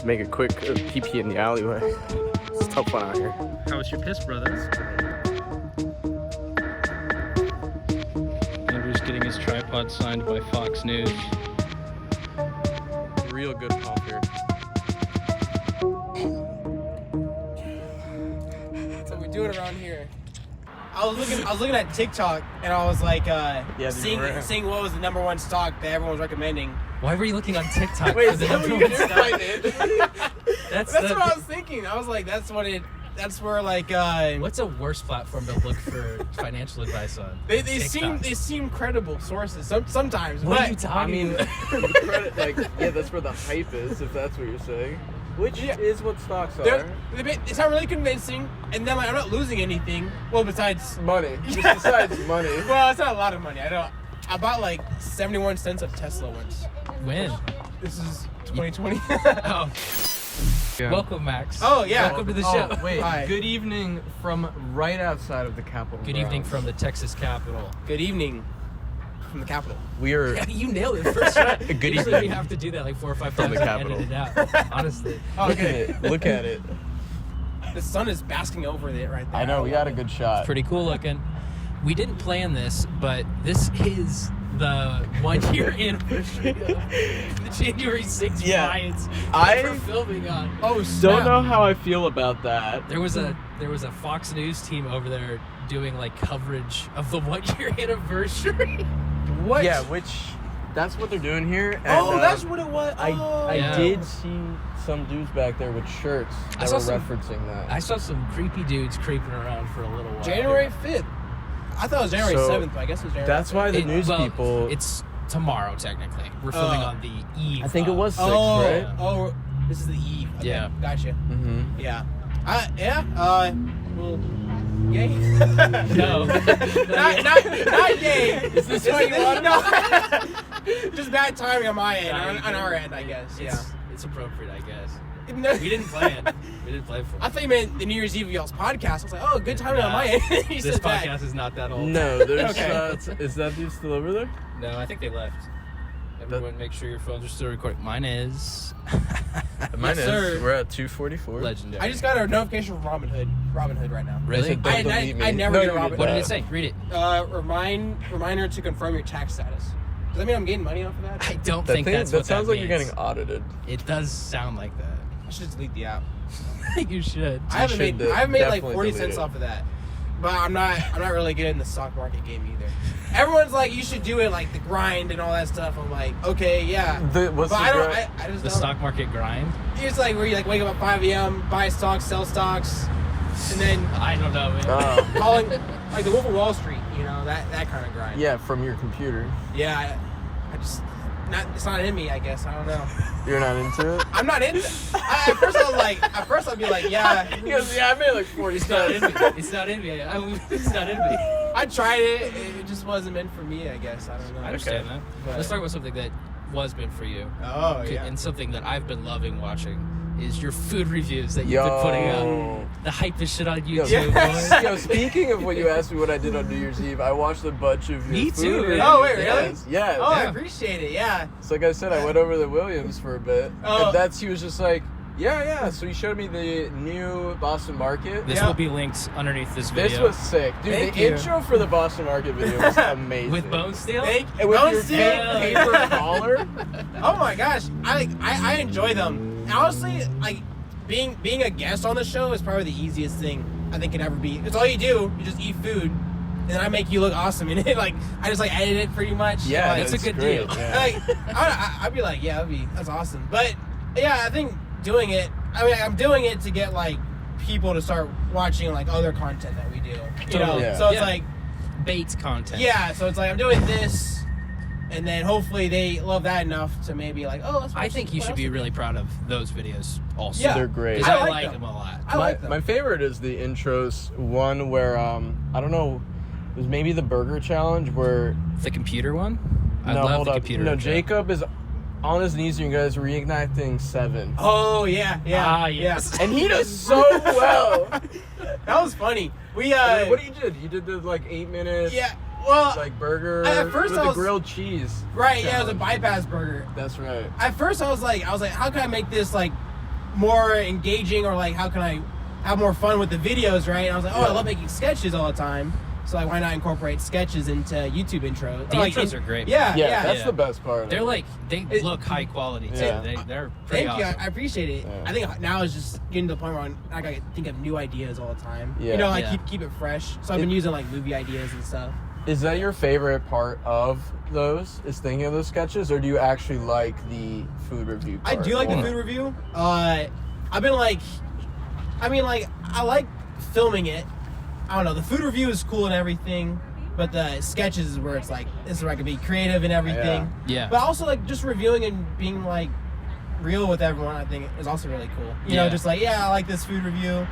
to make a quick pee-pee in the alleyway. It's a tough one out here. How was your piss, brothers? Andrew's getting his tripod signed by Fox News. Real good pump here. So we do it around here. I was looking at TikTok and I was like, seeing what was the number one stock that everyone was recommending. Why were you looking on TikTok? Wait, for the number one stock? That's what I was thinking. I was like, that's where like. What's a worse platform to look for financial advice on? They seem credible sources sometimes. What but are you talking about? That's where the hype is, if that's what you're saying. Which is what stocks are. It's not really convincing, and then like, I'm not losing anything. Well, besides Money. Just besides money. Well, it's not a lot of money. I bought like 71 cents of Tesla once. When? This is 2020. Oh. Yeah. Welcome, Max. Oh, yeah. Welcome to the show. Wait, Hi. Good evening from right outside of the Capitol. Good evening from the Texas Capitol. Good evening from the Capitol. We are. Yeah, you nailed it first try. Good Usually evening. we have to do that like 4 or 5 From times the and edit Capitol. it out. Honestly. Okay. Look at it. The sun is basking over it right there. I know, we got a good shot. Pretty cool looking. We didn't plan this, but this is the 1 year anniversary of the January 6th riots that we're filming on. Oh, snap. Don't know how I feel about that. There was a Fox News team over there doing like coverage of the 1 year anniversary. What? Yeah, that's what they're doing here. And, Oh, that's what it was. I Yeah. did see some dudes back there with shirts I that saw were some- referencing that. I saw some creepy dudes creeping around for a little while. January 5th. I thought it was January So, 7th, but I guess it was January That's 5th. why the news people. It's tomorrow technically. We're filming on the eve. I think it of- was 6, Oh, right? oh, this is the eve. Okay, Yeah. Gotcha. Mm-hmm. Yeah. Well, yay. No. not yay. Is this what you want? No. Just bad timing on my end, on our end, I guess. Yeah. It's appropriate, I guess. No. We didn't plan. We didn't plan for it. I thought you meant the New Year's Eve of y'all's podcast. I was like, oh, good timing on my end. You This said that. podcast is not that old. No, there's. Okay. Is that dude still over there? No, I think they left. Everyone, make sure your phones are still recording. Mine is Mine Yes, sir. is. We're at 2:44. legendary. I just got a notification from Robinhood right now. Really? Don't delete me. I never No, get a you Robinhood. did What did that. it say? Read it. Reminder to confirm your tax status. Does that mean I'm getting money off of that? I don't think that's that what sounds that like you're means. getting audited. It does sound like that. I should just delete the app. You should. I haven't made like definitely 40 delete cents it. off of that. But I'm not really good in the stock market game either. Everyone's like, you should do it like the grind and all that stuff. I'm like, okay, yeah. What's But the I don't. grind? I just The don't. stock market grind? It's like where you like wake up at 5 a.m., buy stocks, sell stocks, and then I don't know, man. calling like the Wolf of Wall Street. You know that kind of grind. Yeah, from your computer. Yeah. I just it's not in me. I guess I don't know. You're not into it? I'm not in. At first I'd be like, yeah. He goes, yeah, I made like 40 It's not in cents. me. It's not in me. It's not in me. I tried it. It just wasn't meant for me. I guess I don't know. I understand that. But- Let's talk about something that was meant for you. Oh yeah. And something that I've been loving watching is your food reviews that you've been putting out. The hypest shit on YouTube, boys. Yo, speaking of what you asked me what I did on New Year's Eve, I watched a bunch of your Me food too, man. reviews. Oh, wait, really? Yes, yes. Oh, I Yeah. appreciate it. Yeah. So like I said, I went over to Williams for a bit. Oh. And he was just like, yeah. So he showed me the new Boston Market. This Yeah. will be linked underneath this video. This was sick. Dude, Thank the you. intro for the Boston Market video was amazing. with Bone Steel? And with Don't your steal. fake paper collar. Oh my gosh, I enjoy them. And honestly, like being a guest on the show is probably the easiest thing I think could ever be. It's all you do. You just eat food, and then I make you look awesome in it. Like I just like edit it pretty much. Yeah, like, that's a good great. deal. Yeah. like I'd be like, yeah, that's awesome. But yeah, I think doing it. I mean, I'm doing it to get like people to start watching like other content that we do. You know, Yeah. so it's Yeah. like Bait content. yeah. So it's like I'm doing this, and then hopefully they love that enough to maybe like, oh, let's watch I think you what should else be is really proud of those videos also. Yeah. They're great. Because I I like like them a lot. I like them. My favorite is the intros one where I don't know, it was maybe the burger challenge where The computer one? I no, love hold the up. computer. No, one. Jacob is on his knees and you guys reigniting 7. Oh yeah. Ah, yes. And he does so well. That was funny. We What you did? You did the like 8 minutes yeah. Well, like burger at first with I the was- grilled cheese. right. Yeah, it was a challenge. bypass burger. That's right. At first I was like, how can I make this like more engaging, or like how can I have more fun with the videos, right? And I was like, I love making sketches all the time. So like, why not incorporate sketches into YouTube intros? The intros are great. Yeah. That's the best part. They're like they look high quality too. Yeah. They're pretty Thank you. awesome. I appreciate it. Yeah. I think now it's just getting to the point where I gotta think of new ideas all the time. Yeah. You know, like Yeah. keep it fresh. So I've been using like movie ideas and stuff. Is that your favorite part of those? Is thinking of those sketches, or do you actually like the food review part? I do like the food review. I've been like, I like filming it. I don't know. The food review is cool and everything, but the sketches is where it's like, this is where I can be creative and everything. Yeah. But also like just reviewing and being like real with everyone, I think is also really cool. You know, just like, I like this food review,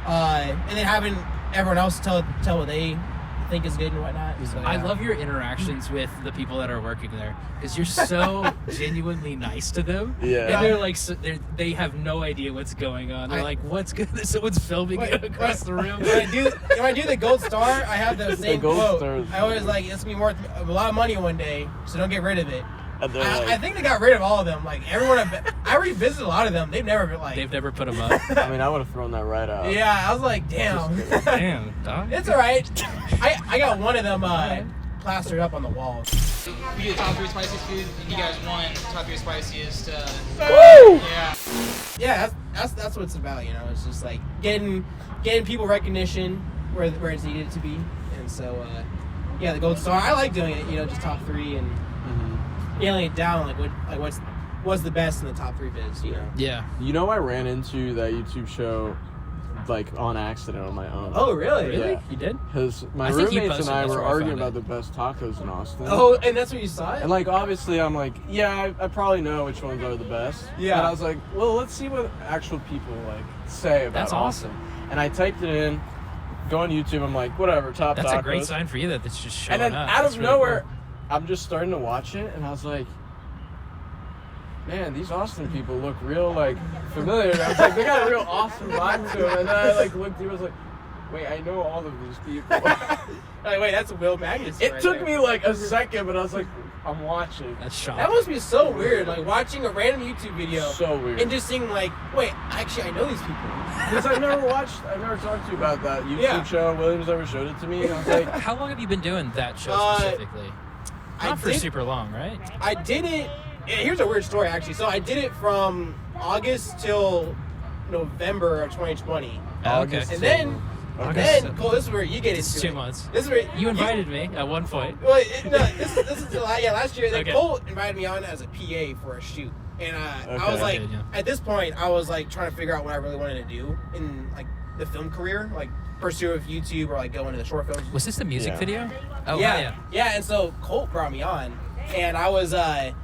and then having everyone else tell what they think is good and whatnot. So, I love your interactions with the people that are working there because you're so genuinely nice to them. Yeah. And they're like, they have no idea what's going on. They're like, what's good? Someone's filming it across the room. When I do the gold star, I have the same gold quote. star. I always like, it's gonna be worth a lot of money one day, so don't get rid of it. And they're I like, think they got rid of all of them. Like everyone, I revisited a lot of them. They've never been like. They've never put them up. I mean, I would have thrown that right out. Yeah, I was like, damn. Damn, dog. It's all right. I got one of them plastered up on the wall. We did top 3 spiciest food, and you guys won top 3 spiciest. Woo! Yeah. Yeah, that's what it's about. You know, it's just like getting people recognition where it's needed to be, and so the gold star. I like doing it. You know, just top 3 and nailing it down. Like what's the best in the top 3 vids. You know. Yeah. You know, I ran into that YouTube show like on accident on my own. Oh, really? Really? Yeah. You did? Because my I think he roommates and posted I that's were where I arguing found about the best tacos in Austin. Oh, and that's where you saw it? And like, obviously, I'm like, I probably know which ones are the best. Yeah. And I was like, well, let's see what actual people like say about That's Austin. awesome. And I typed it in, go on YouTube. I'm like, whatever, top That's tacos. a great sign for you that it's just showing And then up. out That's of really nowhere, cool. I'm just starting to watch it, and I was like, man, these Austin people look real like familiar. And I was like, they got a real Austin vibe to them. And then I like looked, I was like, wait, I know all of these people. Like, wait, that's Will Magnus. It right took there. me like a second, but I was like, I'm watching. That's shocking. That must be so weird, like watching a random YouTube video So weird. and just seeing like, wait, actually I know these people. Because I've never talked to you about that YouTube Yeah. show. Williams never showed it to me, and I was like, How long have you been doing that show specifically? I Not for did- super long, right? I did it. Here's a weird story actually. So I did it from August till November of 2020, Oh, okay. and then Cole, this is where you get It's into 2 it. months. This is where You invited me at one point. Well, this is July. Yeah, last year. Okay. Cole invited me on as a PA for a shoot, and I was like, Good, yeah. at this point, I was like trying to figure out what I really wanted to do in like the film career, like pursue with YouTube or like go into the short films. Was this the music Yeah. video? Oh, yeah, yeah. And so Colt brought me on, and I was like,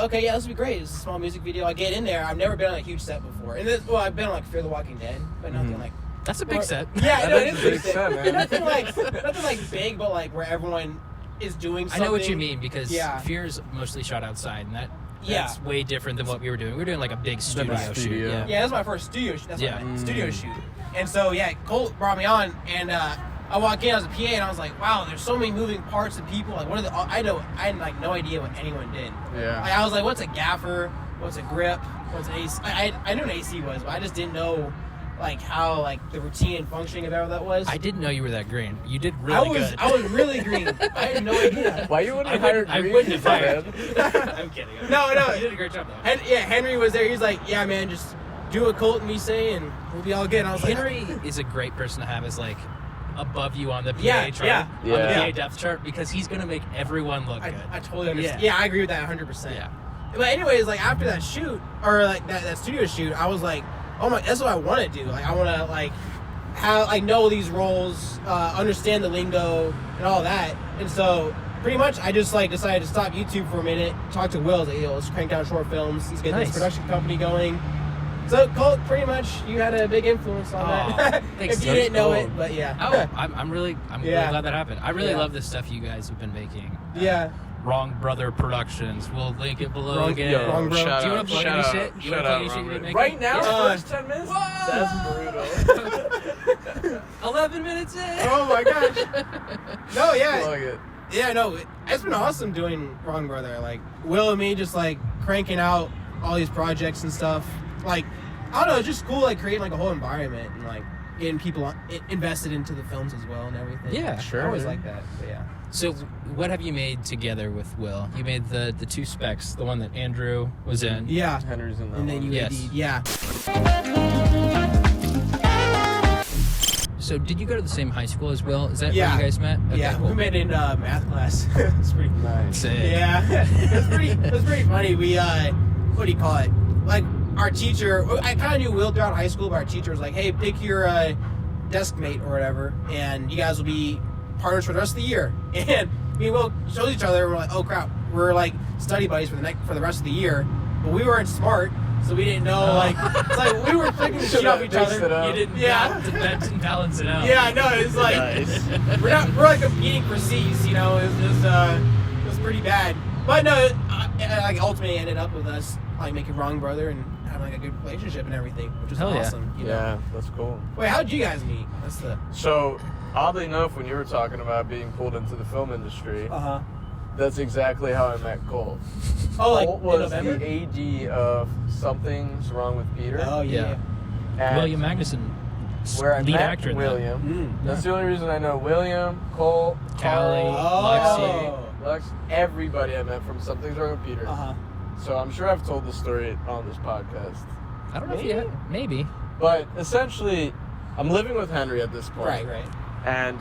okay, yeah, this would be great. It's a small music video. I get in there. I've never been on a huge set before, and I've been on like Fear the Walking Dead, but nothing like. That's a big set. Yeah, no, it is a big set, set, man. but nothing like big, but like where everyone is doing I something. know what you mean because Yeah. Fear's mostly shot outside, and that's Yeah. way different than what we were doing. We were doing like a big studio shoot. studio. Yeah. Yeah, that's my first studio. That's Yeah. my studio shoot. And so Colt brought me on, and I walk in as a PA, and I was like, wow, there's so many moving parts and people. Like, what are the? I had like no idea what anyone did. Yeah. Like, I was like, what's a gaffer? What's a grip? What's an AC? I knew what an AC was, but I just didn't know like how like the routine and functioning of how that was. I didn't know you were that green. You did really good. I was really green. I had no idea. why you wouldn't I hire wouldn't- I green wouldn't people, have man? I'm kidding. No, You did a great job though. Henry was there. He's like, yeah, man, just do what Colt and me say, and we'll be all good. And I was Henry is a great person to have as like above you on the PA Yeah, chart, yeah. on the Yeah. PA depth chart, because he's gonna make everyone look good. I totally understand. Yeah, I agree with that 100%. Yeah. But anyways, like after that shoot or like that studio shoot, I was like, oh my, that's what I want to do. Like I want to like know these roles, understand the lingo and all that. And so pretty much I just like decided to stop YouTube for a minute, talk to Will, like, let's crank out short films. He's getting Nice. this production company going. So Colt, pretty much you had a big influence on that. thanks, if you Coach. didn't know Cool. it, but yeah. Oh, I'm really Yeah. glad that happened. I really Yeah. love the stuff you guys have been making. Yeah. Wrong Brother Productions. We'll link it below Wrong- again. yo, Wrong Bro. shout Do you out, want to plug shout any out, shit? You shout want to plug out, any shit Wrong you've been Bro. making? Right now, Yeah. first 10 minutes? That's brutal. 11 minutes in. Oh my gosh. No, yeah. Plug it. Yeah, no, it's been awesome doing Wrong Brother. Like, Will and me just, like, cranking out all these projects and stuff. like, I don't know, it's just cool, like, creating, like, a whole environment and, like, getting people invested into the films as well and everything. Yeah, I always like that, but yeah. So, what have you made together with Will? You made the two specs, the one that Andrew was in. Yeah. Henry's in that And then one. you Yes. AD'd, yeah. So, did you go to the same high school as Will? Is that Yeah. where you guys met? Okay, Yeah, cool. we met in math class. It's pretty Nice. Sick. Yeah, it was pretty funny. We, what do you call it? Like, our teacher, I kind of knew Will throughout high school, but our teacher was like, hey, pick your desk mate or whatever, and you guys will be partners for the rest of the year. And me and Will showed each other, and we're like, oh crap, we're like study buddies for the rest of the year. But we weren't smart, so we didn't know, like, it's like we were flicking the shit off each other. You didn't, Yeah. that didn't balance it out. Yeah, I know. It's like Nice. we're like competing for C's, you know. It was pretty bad. But no, like ultimately ended up with us like making Wrong Brother and having like a good relationship and everything, which was Hell yeah. awesome. You know? Yeah, that's cool. Wait, how did you guys meet? That's the. So, oddly enough, when you were talking about being pulled into the film industry, Uh-huh. that's exactly how I met Colt. Oh, like Colt in was November? the AD of Something's Wrong with Peter. Oh yeah. and William Magnuson, where I lead met actor in that. William. Mm. That's the only reason I know William, Colt, Callie, Carl, Oh. Lex, everybody I met from Something's Wrong with Peter. Uh-huh. So I'm sure I've told the story on this podcast. I don't know if you have, maybe. But essentially, I'm living with Henry at this point. Right. And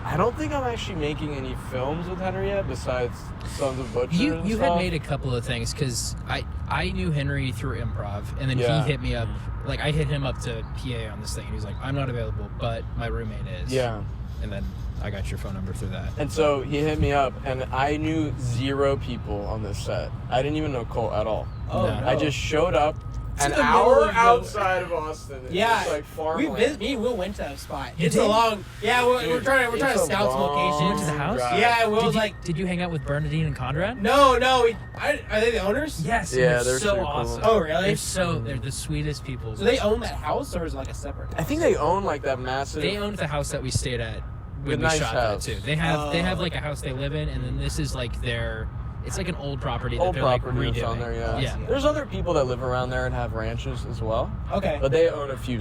I don't think I'm actually making any films with Henry yet, besides Sons of Butcher. You and had stuff. made a couple of things because I knew Henry through improv, and then Yeah. he hit me up. Like I hit him up to PA on this thing, and he was like, "I'm not available, but my roommate is." Yeah. And then I got your phone number through that. And so he hit me up, and I knew 0 people on this set. I didn't even know Colt at all. Oh, No. no. I just showed up an the middle hour of the- outside of Austin. It Yeah. was like farmland. Me and Will went to that spot. You It's did? a long. Yeah, we're trying to It's a scout some long locations. Went to the house? drive. Yeah, Will Did was you, like, did you hang out with Bernadine and Conrad? no. Are they the owners? Yes. Yeah, they're they're so super cool. awesome. Oh, really? They're the sweetest people. So they own that house, or is it like a separate house? I think they own like that massive. They owned the house that we stayed at when The we nice shot house. that too. They have Oh, like a house they live in, and then this is like their. It's like an old property that old they're property like that's redoing. on there. Yeah. Yeah. There's other people that live around there and have ranches as well, Okay. but they own a few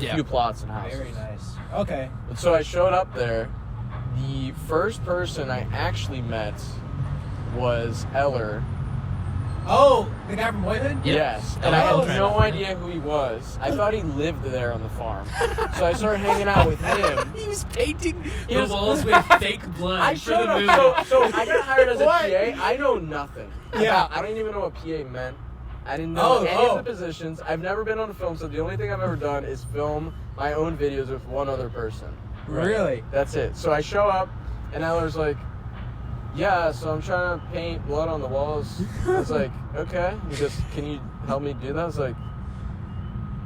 Yeah. plots and houses. Very nice. Okay. And so I showed up there. The first person I actually met was Eller. Oh, the guy from Boyhood? Yeah. Yes. And Oh, I had okay. no idea who he was. I thought he lived there on the farm. So I started hanging out with him. He was painting He the was- walls with fake blood I for the showed movie. up. So I got hired as a What? PA. I know nothing. Yeah. I don't even know what PA meant. I didn't know any Oh. of the positions. I've never been on a film, so the only thing I've ever done is film my own videos with one other person. Really? That's it. So I show up, and Eller's like, yeah, so I'm trying to paint blood on the walls. I was like, okay. He goes, can you help me do that? I was like,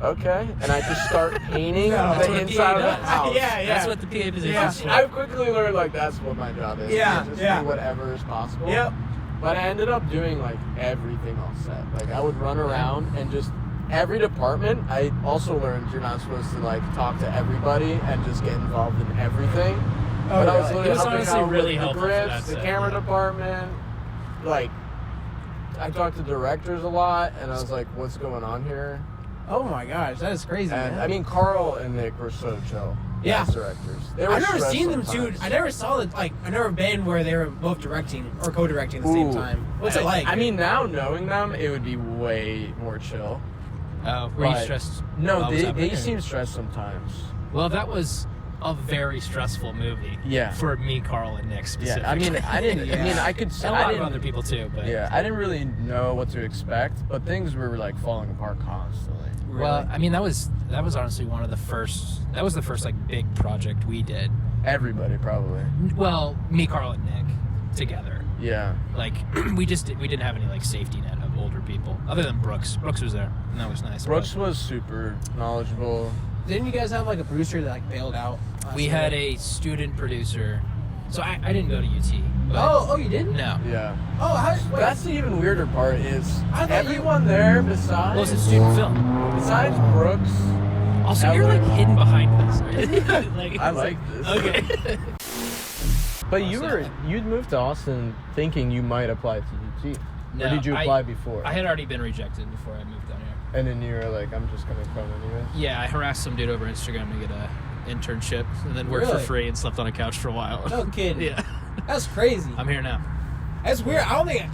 okay. And I just start painting No. That's the what a inside PA of the does. house. Yeah. That's what the PA position Yeah. is for. I've quickly learned, like, that's what my job is. Yeah, Just yeah. do whatever is possible. Yep. But I ended up doing, like, everything on set. Like, I would run around and just... Every department, I also learned you're not supposed to, like, talk to everybody and just get involved in everything. Oh, But I was really? literally It was helping honestly out really with helpful the for grips, that the set, camera yeah. department. Like, I talked to directors a lot, and I was like, what's going on here? Oh my gosh, that is crazy. And, man. I mean, Carl and Nick were so chill. Yeah. As directors. They were I've never stressed seen them two. sometimes. I never saw it. Like, I've never been where they were both directing or co-directing at the same Ooh. time. What's it like? I mean, now knowing them, it would be way more chill. Oh, were you But- stressed? No, while it was they happening, or- seem stressed sometimes. Well, that was a very stressful movie. Yeah. For me, Carl, and Nick specifically. Yeah, I mean, I didn't. I mean, I could. And a I lot of didn't, other people too, but Yeah, I didn't really know what to expect, but things were like falling apart constantly. Well, I mean, that was honestly one of the first. That was the first like big project we did. Everybody probably. Well, me, Carl, and Nick together. Yeah. Like we didn't have any like safety net of older people other than Brooks. Brooks was there, and that was nice. Brooks was super knowledgeable. Didn't you guys have like a producer that like bailed out? We had a student producer, so I didn't go to UT. But Oh, you didn't? no. Yeah. Oh, how? Wait, That's the even weirder part is I thought everyone there besides Well, it's a student film. besides Brooks. Also, you're like hidden behind this. Right? Like, I like this. Okay. But you'd moved to Austin thinking you might apply to UT. No, or did you apply before? I had already been rejected before I moved down here. And then you were like, I'm just gonna come anyway. Yeah, I harassed some dude over Instagram to get a internship, and then worked for Really? free and slept on a couch for a while. No kidding. Yeah, That's crazy. I'm here now. That's weird. I don't think,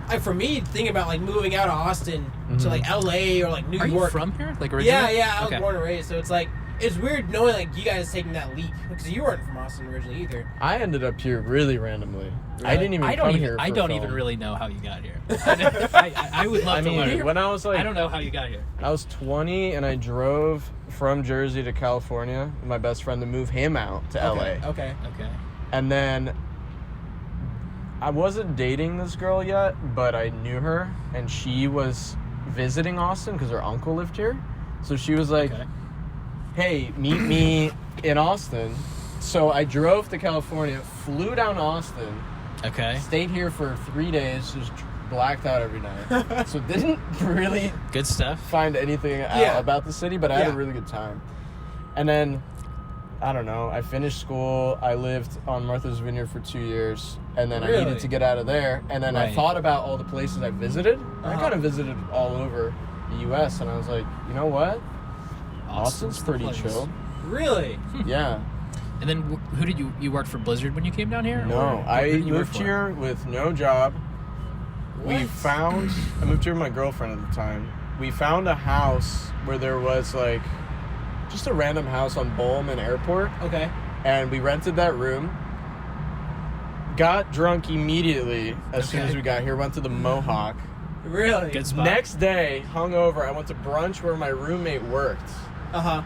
like, for me, thinking about like moving out of Austin to like LA or like New Are York. you from here? Like originally? Yeah, I was Okay. born and raised, so it's like it's weird knowing like you guys taking that leap because you weren't from Austin originally either. I ended up here really randomly. I didn't even come here for I don't film. even really know how you got here. I would love I to mean, learn. when I was like, I don't know how you got here. I was 20 and I drove from Jersey to California with my best friend to move him out to LA. Okay. Okay. And then I wasn't dating this girl yet, but I knew her and she was visiting Austin because her uncle lived here. So she was like, Okay. hey, meet me in Austin. So I drove to California, flew down to Austin, Okay. stayed here for 3 days, just blacked out every night. So didn't really Good stuff. find anything out about the city, but I had a really good time. And then, I don't know, I finished school, I lived on Martha's Vineyard for 2 years, and then I Really? needed to get out of there. And then I Right. thought about all the places I visited. I Uh-huh. kind of visited all over the U.S., and I was like, you know what? Austin's the pretty place. chill. Really? Yeah. And then who did you work for Blizzard when you came down here? No, Or who I did you work moved for? here with no job. I moved here with my girlfriend at the time. We found a house where there was like just a random house on Bowman Airport, Okay. and we rented that room. Got drunk immediately as soon Okay. as we got here. Went to the Mohawk. Really? Good spot. Next day, hungover, I went to brunch where my roommate worked. Uh-huh.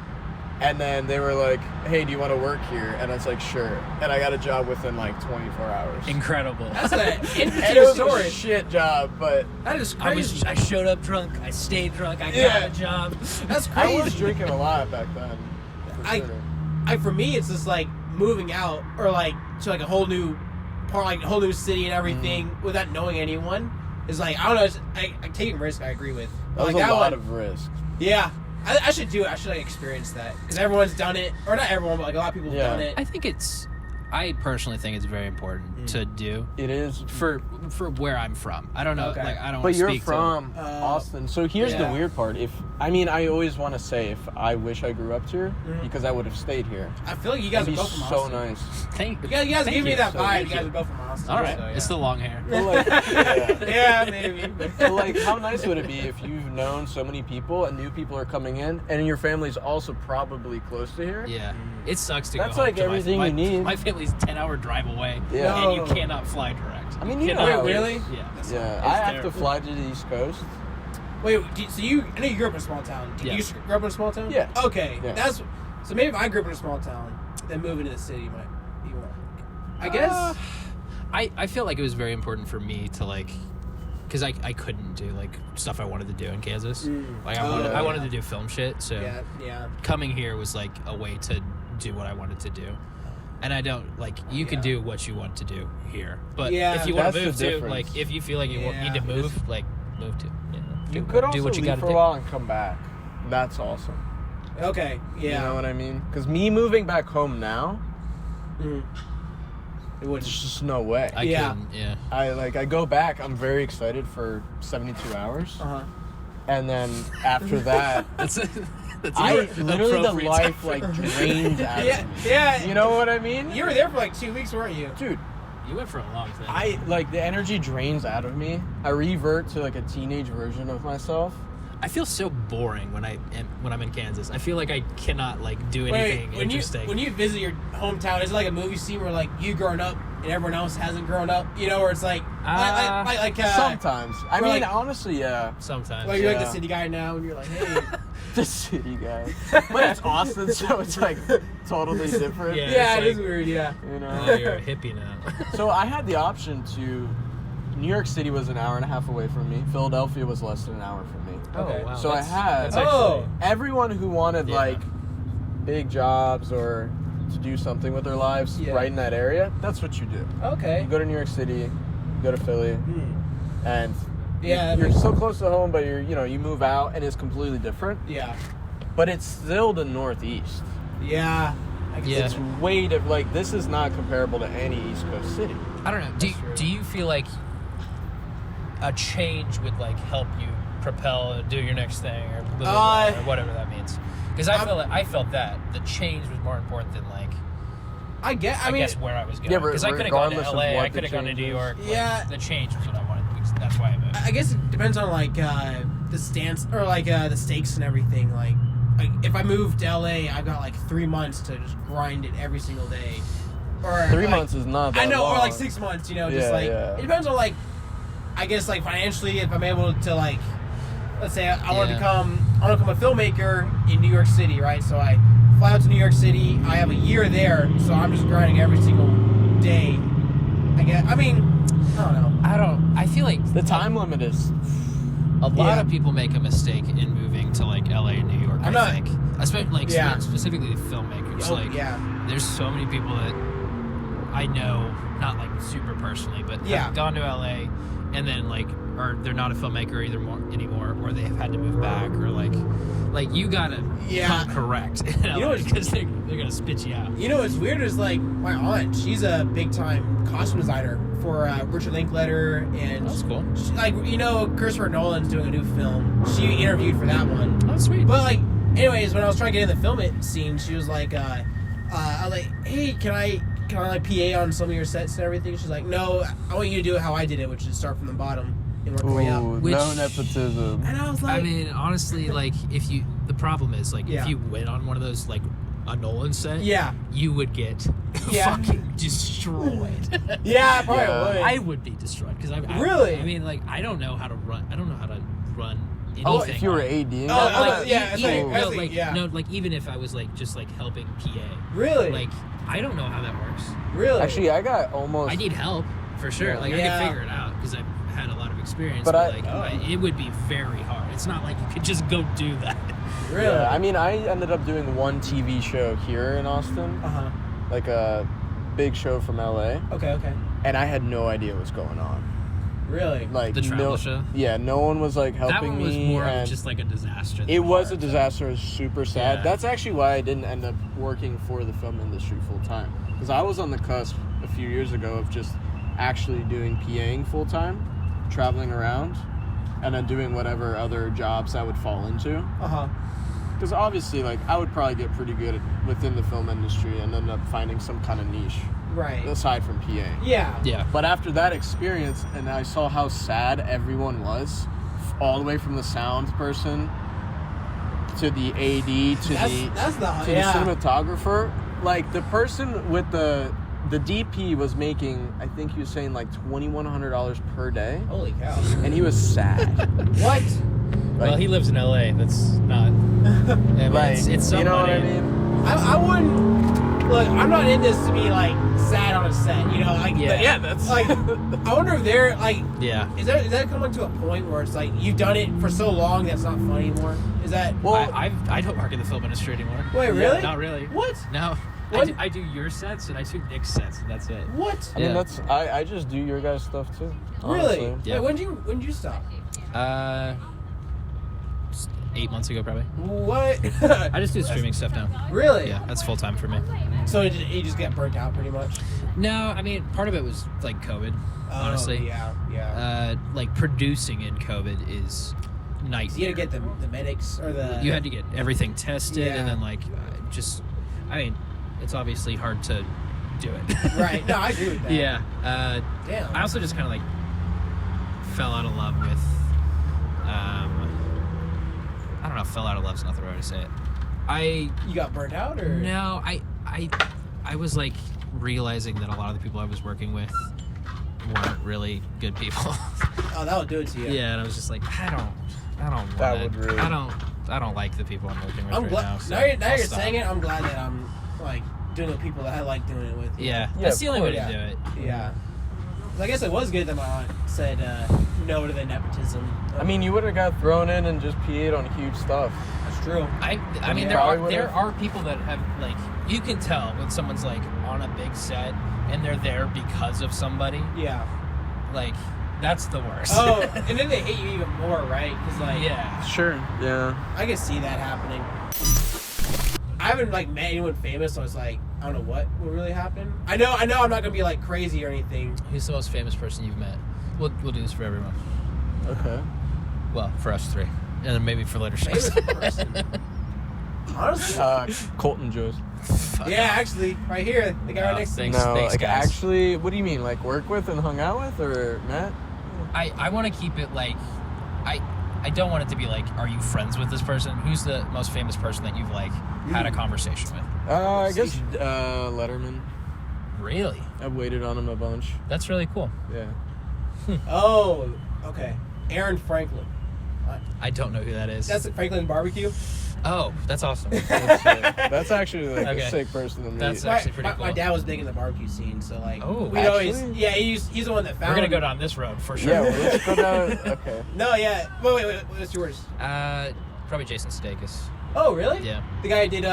And then they were like, hey, do you want to work here? And I was like, sure. And I got a job within like 24 hours. Incredible. That's an And it interesting was story. a shit job, but That is I crazy. showed up drunk. I stayed drunk. I Yeah. got a job. That's I crazy. was drinking a lot back then. For sure. For me, it's just like moving out or like to like a whole new part, like a whole new city and everything without knowing anyone. Is like I don't know. I taking risk. I agree with. That was like a lot one, of risk. Yeah, I should do it. I should like experience that because everyone's done it, or not everyone, but like a lot of people have Yeah. done it. I think I personally think it's very important to do It is. for where I'm from. I don't know. Okay. Like I don't. But you're speak from Austin. So here's the yeah. weird part. I always want to say if I wish I grew up here because I would have stayed here. I feel like you guys That'd are be both from so Austin. nice. Thank You guys thank give me you. that So vibe. thank You guys you. are both from Austin. All right. So, yeah. It's the long hair. But like, yeah. Yeah, maybe. But like, how nice would it be if you've known so many people and new people are coming in, and your family's also probably close to here? Yeah. It sucks to That's go home like to everything my, you need. My family's 10-hour drive away, Yeah. and you No. cannot fly direct. I mean, You you cannot know. Wait, really? Yeah. Yeah, It's I have terrible. to fly to the East Coast. Wait, so I know you grew up in a small town. Did Yes. you grow up in a small town? Yeah. Okay, Yeah. so maybe if I grew up in a small town, then moving to the city might be more. I guess. I feel like it was very important for me to like, because I couldn't do like stuff I wanted to do in Kansas. Like I wanted to do film shit. So Yeah. coming here was like a way to do what I wanted to do. And I don't like you can do what you want to do here, but Yeah, if you want to that's move the to difference. like if you feel like you Yeah. need to move, like move to. Yeah, You do, could also do what you leave got to for do. a while and come back. That's awesome. Okay. Yeah. You know what I mean? Because me moving back home now, It wouldn't. there's just no way. I Yeah. couldn't. Yeah. I go back. I'm very excited for 72 hours, Uh huh. and then after that, That's I literally the appropriate life time like for- drained out Yeah. of me. Yeah. You know what I mean? You were there for like 2 weeks, weren't you? Dude, You went for a long time. I like the energy drains out of me. I revert to like a teenage version of myself. I feel so boring when I'm in Kansas. I feel like I cannot like do anything Wait, when interesting. you visit your hometown, is it like a movie scene where like you grown up and everyone else hasn't grown up? You know, where it's like Sometimes. I we're mean, like- honestly, yeah. Sometimes. Well, you're like Yeah. the city guy now, and you're like, hey. The city guy. But it's Austin, so it's like totally different. Yeah. Yeah, it's it is like- weird. Yeah. You Oh, know? you're a hippie now. So I had the option to. New York City was an hour and a half away from me. Philadelphia was less than an hour from me. Okay. Oh, wow. So I That's- had- that's actually- Oh. Everyone who wanted Yeah. like big jobs or to do something with their lives Yeah. right in that area, that's what you do. Okay. You go to New York City, you go to Philly, and Yeah. you're so close to home, but you move out and it's completely different. Yeah. But it's still the Northeast. Yeah. I can Yeah. It's way different. Like this is not comparable to any East Coast city. I don't know. That's true. Do you feel like a change would like help you propel, do your next thing, or blah, or whatever that means. Because I felt that the change was more important than like. I guess where I was going. Yeah, because I could have gone to regardless of LA, what I could have gone to New York. Yeah. Like, the change was what I wanted. That's why I moved. I guess it depends on like the stance or like the stakes and everything. Like if I moved to LA, I've got like 3 months to just grind it every single day. Or 3 like, months is not that I know, long. or like 6 months. You know, Yeah, just like yeah. it depends on like I guess like financially if I'm able to like let's say I want to become a filmmaker in New York City, right? So I fly out to New York City. I have a year there, so I'm just grinding every single day. I guess. I mean, I don't know. I feel like The time limit is... a lot of people make a mistake in moving to like LA and New York. I think, especially like specifically filmmakers. There's so many people that I know, not like super personally, but have gone to LA and then like, or they're not a filmmaker anymore, or they have had to move back, or like you gotta come correct in LA because they're gonna spit you out. You know what's weird is like my aunt, she's a big time costume designer for Richard Linklater, and that's cool. She, like Christopher Nolan's doing a new film. She interviewed for that one. Oh, sweet. But like, anyways, when I was trying to get in the film scene, she was like, I was like, hey, can I like PA on some of your sets and everything? She's like, no, I want you to do it how I did it, which is start from the bottom and work your way up. No nepotism. And I was like, I mean, honestly, like the problem is like if you went on one of those like a Nolan set, you would get fucking destroyed. Yeah, I probably would. I would be destroyed because I really. I mean, like I don't know how to run anything. Oh, if you were ADing? Like even if I was like just like helping PA. Really? Like I don't know how that works. Really? Actually, I need help for sure. Like I can figure it out because I've had a lot of experience. But it would be very hard. It's not like you could just go do that. Really? Yeah, I mean, I ended up doing one TV show here in Austin. Like a big show from LA. Okay. And I had no idea what was going on. Really? Like the travel show? Yeah, no one was like helping me. That one was more of just like a disaster. It was a disaster. It was super sad. Yeah. That's actually why I didn't end up working for the film industry full time. Because I was on the cusp a few years ago of just actually doing PAing full time, traveling around, and then doing whatever other jobs I would fall into. Because obviously, like, I would probably get pretty good within the film industry and end up finding some kind of niche. Right. Aside from PA. Yeah. But after that experience, and I saw how sad everyone was, all the way from the sound person to the AD to the cinematographer. Like, the person with the DP was making, I think he was saying like $2,100 per day. Holy cow. And he was sad. What? Well, he lives in LA. That's not. I mean, right. It's you know what I money. mean? I wouldn't. Look, I'm not in this to be like sad on a set. You know, like That's like. I wonder if they're like. Yeah. Is that coming to a point where it's like you've done it for so long that's not funny anymore? Is that? Well, I don't work in the film industry anymore. Wait, really? Not really. What? No. What? I do your sets and I do Nick's sets and that's it. What? I mean, I just do your guys' stuff too. Really? Honestly. Yeah. Wait, when did you stop? 8 months ago, probably. What? I just do streaming stuff now. Really? Yeah, that's full time for me. So you just get burnt out pretty much? No, I mean, part of it was like COVID, honestly. Yeah. Like producing in COVID is nightmare. So you had to get the medics or the. You had to get everything tested and then like I mean, it's obviously hard to do it. Right. No, I agree with that. Yeah. Damn. I also just kind of like fell out of love with. I don't know. Fell out of love's not the right way to say it. You got burnt out or? No, I was like realizing that a lot of the people I was working with weren't really good people. Oh, that would do it to you. Yeah, and I was just like, I don't. That would really. I don't like the people I'm working with I'm right glad. now. So Now you're I'll stop. saying it. I'm glad that I'm like doing it with people that I like doing it with. Yeah, Yeah, that's the only way to yeah. do it. Yeah. I guess it was good that my aunt said no to the nepotism. I mean, you would have got thrown in and just PA'd on huge stuff. That's true. I mean, Yeah. there are people that have like you can tell when someone's like on a big set and they're there because of somebody. Yeah. Like that's the worst. Oh, and then they hate you even more, right? Because like, yeah. Sure. Yeah. I can see that happening. I haven't like met anyone famous, so I was like, I don't know what will really happen. I know I'm not gonna be like crazy or anything. Who's the most famous person you've met? We'll do this for everyone. Okay. Well, for us three, and then maybe for later shows. Favorite person. Honestly, Colton Joes. yeah, actually, right here, the guy right next to me. Thanks, No, thanks, like guys. actually, what do you mean? Like work with and hung out with, or Matt? I want to keep it like, I don't want it to be like, are you friends with this person? Who's the most famous person that you've like had a conversation with? I guess Letterman. Really? I've waited on him a bunch. That's really cool. Yeah. Oh, okay. Aaron Franklin. I don't know who that is. That's Franklin Barbecue. Oh, that's awesome. That's actually like Okay. a sick person to meet. That's actually pretty cool. My dad was big in the barbecue scene, so like, Oh, we always, yeah, he's the one that found. We're gonna go down this road for sure. Yeah, well, let's go down. Okay. No, yeah. Wait. What's yours? Probably Jason Sudeikis. Oh, really? Yeah. The guy who did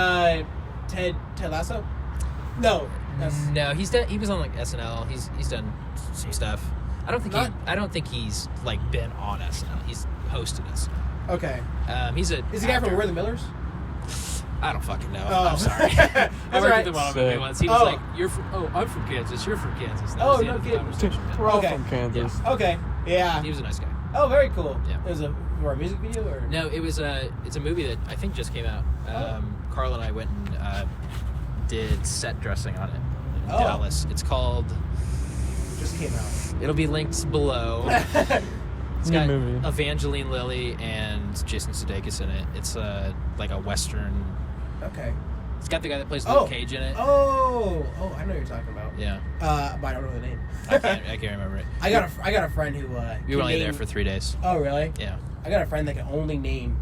Ted Lasso. No. No, he was on like SNL. He's done some stuff. I don't think he's like been on SNL. He's hosted SNL. Okay. He's a. Is the guy from We're the Millers? I don't fucking know. Oh. I'm sorry. I worked alright. with him on a movie Sick. once. He was Oh. like, I'm from Kansas. You're from Kansas. That Oh, was the no end of the kidding. conversation. Yeah. We're all Okay. from Kansas. Okay. Yeah. He was a nice guy. Oh, very cool. Yeah. It was for a music video or? No, it's a movie that I think just came out. Carl and I went and did set dressing on it in Oh. Dallas. It's called. Just came out. It'll be linked below. It's New got movie. Evangeline Lilly and Jason Sudeikis in it. It's like a western. Okay. It's got the guy that plays Oh. Luke Cage in it. Oh, I know what you're talking about. Yeah, But I don't know the name. I can't remember it. I got a friend who. We were only there for 3 days. Oh, really? Yeah. I got a friend that can only name,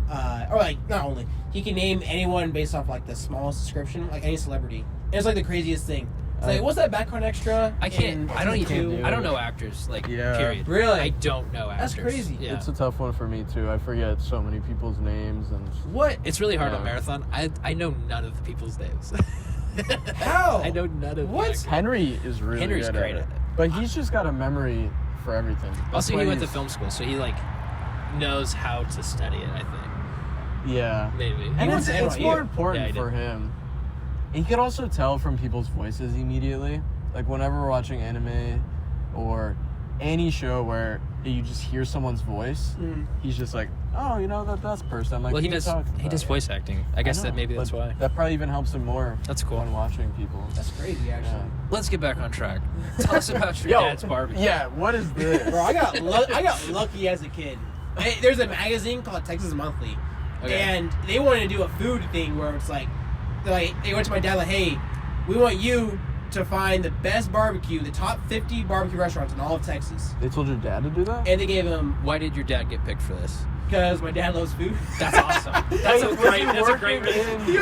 or like not only, he can name anyone based off like the smallest description, like any celebrity. And it's like the craziest thing. It's like, what's that background extra? I can't. in I don't season even. two? I don't know actors. Like Yeah. period. Really? I don't know actors. That's crazy. Yeah. It's a tough one for me too. I forget so many people's names and. What? It's really hard on Yeah. marathon. I know none of the people's names. How? I know none of. What? The Henry is really Henry's good great at at it. it. But he's just got a memory for everything. Also, That's he why went to he's- film school, so he like knows how to study it. I think Yeah. maybe. And went it's, to it's NYU. more Yeah, important he for did. him. And you can also tell from people's voices immediately. Like whenever we're watching anime or any show where you just hear someone's voice, he's just like, oh, that's person. I'm like, Well, he "Who you does. talking He about?" does voice acting. I guess know, that maybe that's but why. That probably even helps him more. That's cool. When watching people. That's crazy, actually. Yeah. Let's get back on track. Tell us about your dad's barbecue. Yeah, what is this? Bro, I got lucky as a kid. There's a magazine called Texas Monthly, Okay. and they wanted to do a food thing where it's like, they went to my dad like, hey, we want you to find the best barbecue, the top 50 barbecue restaurants in all of Texas, They told your dad to do that? and they gave him Why did your dad get picked for this? because my dad loves food. That's awesome. That's a great reason. he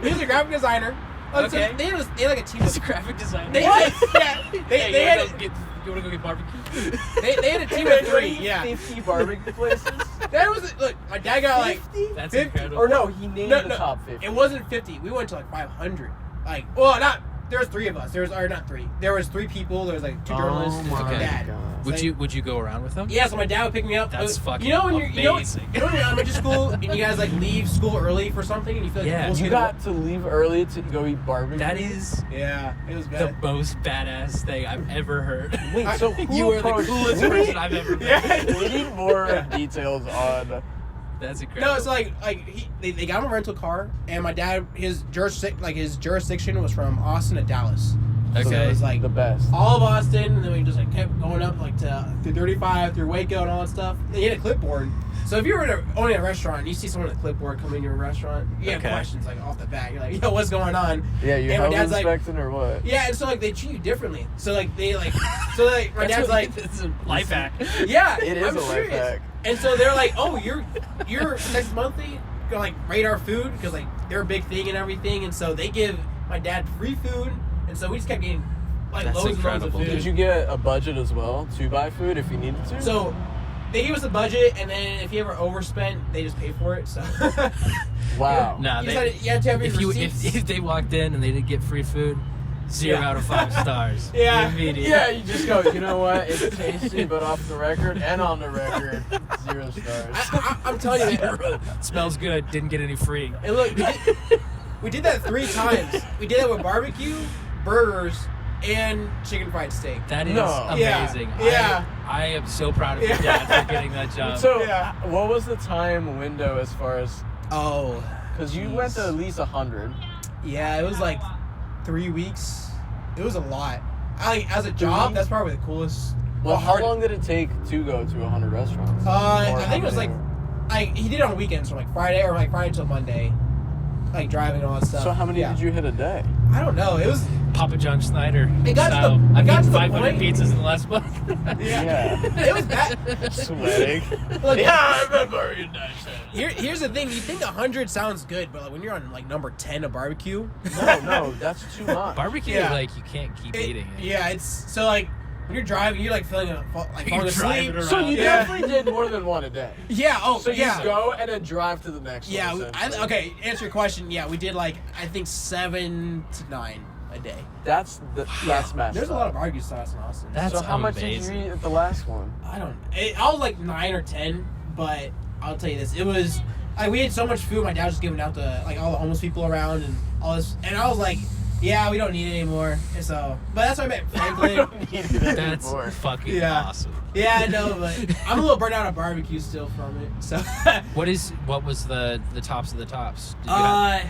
was a graphic designer. Okay. So they had like a team He's a of graphic designer. they had You want to go get barbecue? they had a team of 3. Yeah, 50 barbecue places? that was look. My dad got like 50? That's 50 incredible. Or no, he named No, the no, top 50. It wasn't 50. We went to like 500. Like, well, not. There was 3 of us. Not 3. There was 3 people. There was like 2 journalists and my my dad. God. Would you go around with him? Yeah, so my dad would pick me up. That's fucking you know when you're amazing. you know when you're in elementary school and you guys like leave school early for something and you feel like Yeah. you're supposed You to got to leave early to go eat barbecue? That is yeah, it was the bad. most badass thing I've ever heard. Wait, so who You are the approached coolest you? person I've ever met. We need more details on. That's incredible. No, it's like they got him a rental car and my dad his jurisdiction was from Austin to Dallas. So it Okay. was like The best. all of Austin, and then we just like kept going up like to through 35, through Waco and all that stuff. And he had a clipboard. So if you were owning a restaurant and you see someone with a clipboard come in your restaurant, you have Okay. questions like off the bat. You're like, yo, what's going on? Yeah, you And my have dad's like, inspecting or what? yeah, and so like they treat you differently. So like my dad's like, it's a life hack. yeah, It is I'm a life serious. hack. And so they're like, oh, you're Texas Monthly, gonna like rate our food because like they're a big thing and everything. And so they give my dad free food, and so we just kept getting like That's loads and loads of incredible. food. Did you get a budget as well to buy food if you needed to? So they gave us a budget, and then if you ever overspent, they just pay for it. So wow. Nah, you had to have your receipts. if they walked in and they didn't get free food, 0 Yeah. out of 5 stars. Yeah. Immediate. Yeah, you just go, you know what? It's tasty, but off the record and on the record, 0 stars. I'm telling you, man. Zero. Smells good. Didn't get any free. And look, we did that 3 times. We did that with barbecue, burgers, and chicken fried steak. That is Yeah. amazing. Yeah. I am so proud of your dad for getting that job. So, what was the time window as far as? Oh, Because you went to at least 100. yeah, it was like 3 weeks. It was a lot. As a job, that's probably the coolest. Well, how long did it take to go to 100 restaurants? I think it was like he did it on weekends, from like Friday till Monday, like driving and all that stuff. So how many did you hit a day? I don't know. It was. Papa John Schneider. It got style. to the. I've It got eaten to the 500 point. pizzas in the last month. Yeah. It was bad. Sweating. Look, I remember you that shit. Here's the thing. You think 100 sounds good, but like when you're on like number 10 of barbecue. No, that's too much. Barbecue, Yeah. like, you can't keep eating it. Yeah, it's so like when you're driving, you're like feeling like falling asleep. driving So you Yeah. definitely did more than one a day. Yeah. Oh, So you yeah. go and then drive to the next Yeah. one. essentially. Okay. Answer your question. Yeah, we did like I think 7 to 9 a day. That's messed There's a up. lot of barbecue sauce in Austin. That's So how much amazing. did you eat at the last one? I don't. I was like 9 or 10, but I'll tell you this: it was like we had so much food. My dad was just giving out to like all the homeless people around and all this, and I was like, "Yeah, we don't need it anymore." And so, but that's what I meant, Franklin. That's fucking Yeah. awesome. Yeah, I know, but I'm a little burnt out of barbecue still from it. So, What was the tops of the tops? Did you have-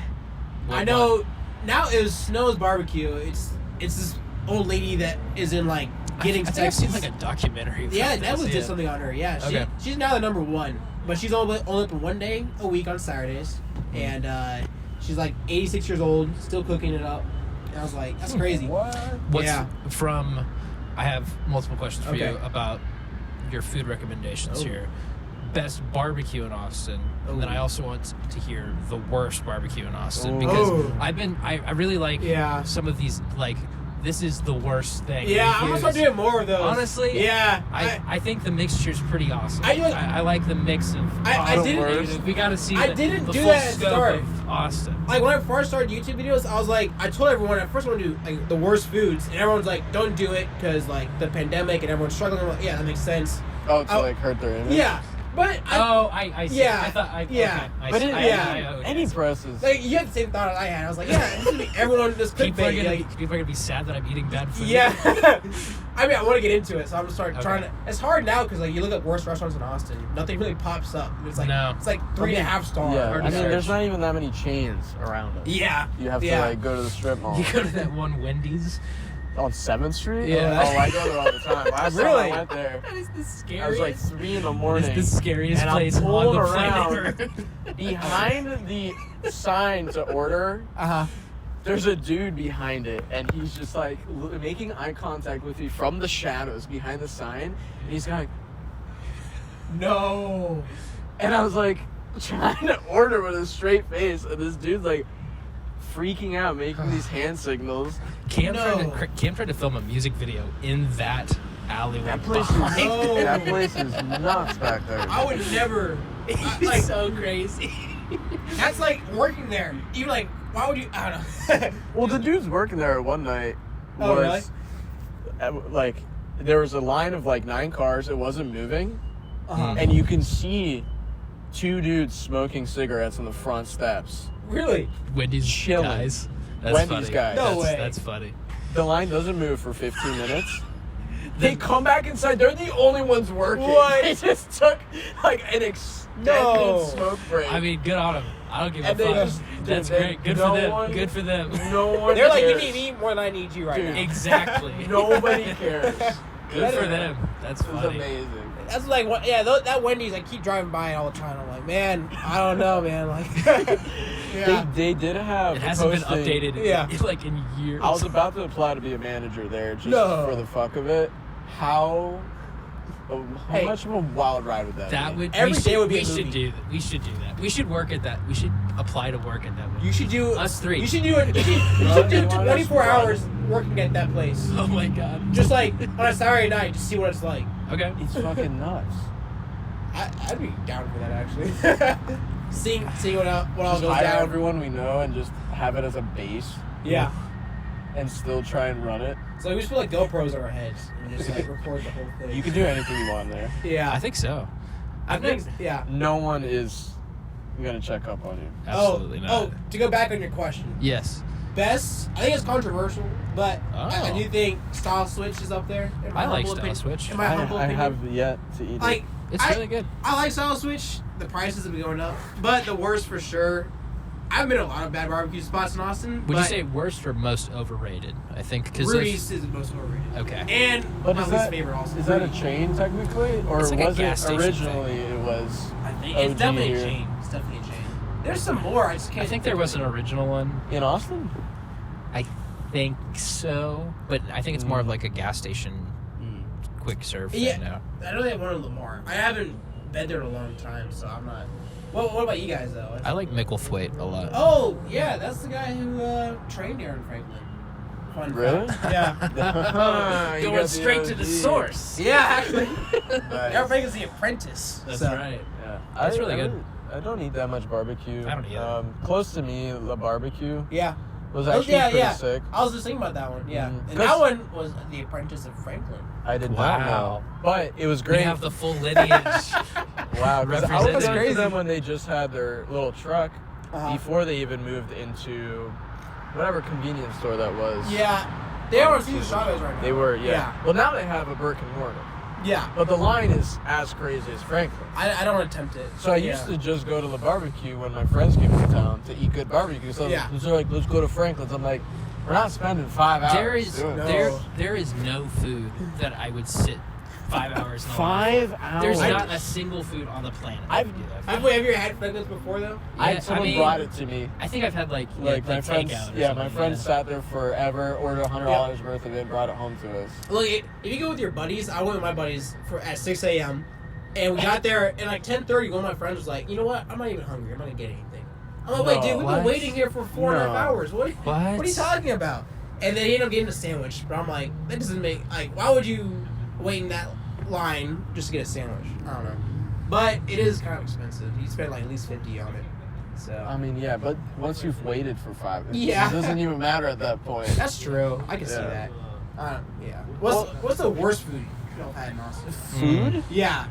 I know now it was Snow's barbecue. It's this old lady that is in like getting I think I've Texas. seen like a documentary. about Yeah, this, Netflix yeah. did something on her. Yeah, Okay. she's now the number 1, but she's only open one day a week on Saturdays, and she's like 86 years old, still cooking it up. And I was like, that's crazy. What's Yeah. from? I have multiple questions for Okay. you about your food recommendations Oh. here. Best barbecue in Austin, and then I also want to hear the worst barbecue in Austin because Oh. I really like Yeah. some of these like this is the worst thing. Yeah, I'm gonna reviews. start doing more of those. Honestly, yeah. I think the mixture's pretty awesome. I like- I like the mix of. I positive didn't- and negative. We got to see. I the, didn't the do full that at the scope start. of Austin. Like when I first started YouTube videos, I was like, I told everyone I first want to do like the worst foods, and everyone's like, don't do it because like the pandemic and everyone's struggling. I'm like, yeah, that makes sense. Oh, to like hurt their image? Yeah, but I see. Yeah, I thought. yeah. Okay, I But see. it, yeah. any presses. like you had the same thought I had. I was like, yeah, this is gonna be everyone this People are clickbait. gonna Like, people are gonna be sad that I'm eating bad food. yeah. I mean, I want to get into it, so I'm gonna start Okay. trying to. It's hard now because like you look at worst restaurants in Austin, nothing really pops up. It's like No. it's like 3.5 stars. Yeah, Hard I to mean, search. there's not even that many chains around it. Yeah. You have to Yeah. like go to the strip mall. You go to that one Wendy's. On 7th Street? Yeah. Oh, I go there all the time. Last time Really? I went there, That is the scariest. I was like 3 in the That morning. is the scariest and I'm place on pulling the around. planet Earth. Behind the sign to order, there's a dude behind it, and he's just like making eye contact with me from the shadows behind the sign. And he's like, No. and I was like trying to order with a straight face, and this dude's like freaking out, making these hand signals. Cam No. tried to film a music video in that alleyway. That place behind. No. that place is nuts back there. I would never. It's like so crazy. that's like working there. Even like, why would you? I don't know. Well, the dude's working there one night Oh, was like there was a line of like 9 cars. It wasn't moving, and you can see 2 dudes smoking cigarettes on the front steps. Really? Wendy's Chilling. guys. That's Wendy's funny. guys. No way. That's funny. The line doesn't move for 15 minutes. They come back inside. They're the only ones working. What? They just took like an extended No. smoke break. I mean, good on them. I don't give a And they fuck. just- That's dude, great. Good no for them. one- Good for them. no one They're like, you cares. need me more than I need you right Dude. now. Exactly. Nobody cares. Good for them. That's It's funny. amazing. That's like, what? Yeah, that Wendy's. I keep driving by it all the time. I'm like, man, I don't know, man. Like, yeah. They did have It hasn't been posting- updated Yeah. like in years. I was about to apply to be a manager there just No. for the fuck of it. How Hey. much of a wild ride would that That be? would Every we day should, would be we a should movie. do that. We should do that. We should work at that. We should apply to work at that. You should do Us 3. You should do it. You should do You want us 24 to hours working at that place. Oh my god. Just like on a Saturday night, to see what it's like. Okay. It's fucking nuts. I'd be down for that actually. seeing what all Just goes hire down. everyone we know and just have it as a base Yeah. and still try and run it. So we just put like GoPros on our heads and just like record the whole thing. You can do anything you want there. Yeah. I think so. I think. Yeah. No one is gonna check up on you. Absolutely oh, not. Oh, to go back on your question. Yes. best, I think it's controversial, but I do think Style Switch is up there. I like Style Switch. In my humble I opinion. have yet to eat it. It's really good. I like Style Switch. The prices have been going up, but the worst for sure. I've been to a lot of bad barbecue spots in Austin. Would you say worst or most overrated? I think because Rudy's is the most overrated. Okay. And But my is least that, favorite also. is that a chain technically, or It's like a was gas it station originally? It was. I think OG it's definitely here. a chain. It's definitely a chain. There's some more. I just can't. I think there was an original one. In Austin? I think so, but I think it's more of like a gas station, quick serve thing now. I know they have one in Lamar. I haven't been there in a long time, so I'm not. What about you guys though? I like Micklethwaite a lot. Oh yeah, that's the guy who trained Aaron Franklin. Fun Really? fact. Yeah. You Going got the straight to the OG. source. Yeah, actually. Nice. Aaron Franklin's the apprentice. That's so. right. Yeah, That's really good. I don't eat that much barbecue. I don't either. Close to me, the barbecue Yeah. was actually pretty sick. I was just thinking about that one. Yeah, Mhm. and that one was the apprentice of Franklin. I did Wow. not know, but it was We great. have the full lineage. Wow, 'cause I was represented. going to them when they just had their little truck Uh-huh. before they even moved into whatever convenience store that was. Yeah, they are on Caesar Chavez right now. They were, yeah. Yeah. Well, now they have a brick and mortar, Yeah, but the line is as crazy as Franklin. I don't attempt it. So I used to just go to the barbecue when my friends came to town to eat good barbecue. So Yeah. they're like, let's go to Franklin's. I'm like, we're not spending 5 hours. There is doing there is no food that I would sit 5 hours in the line. 5 hours. There's not a single food on the planet. that would do that for Have me. you ever had Franklin's before though? Someone brought it to me. I think I've had like Like my friends, takeout or yeah, my something, friends sat there forever, ordered $100 worth of it, brought it home to us. Look, if you go with your buddies, I went with my buddies at 6 a.m. and we got there and like 10:30. One of my friends was like, "You know what? I'm not even hungry. I'm not gonna get anything." I'm like, "Wait, dude, we've What? been waiting here for 4.5 hours. What are you talking about?" And then he ended up getting a sandwich. But I'm like, that doesn't make why would you wait in that line just to get a sandwich? I don't know. But it is kind of expensive. You spend like at least $50 on it. So I mean, yeah, but once you've waited for 5, it doesn't even matter at that point. that's true. I can see that. Yeah. What's the worst food y'all had in Austin? Food? Yeah.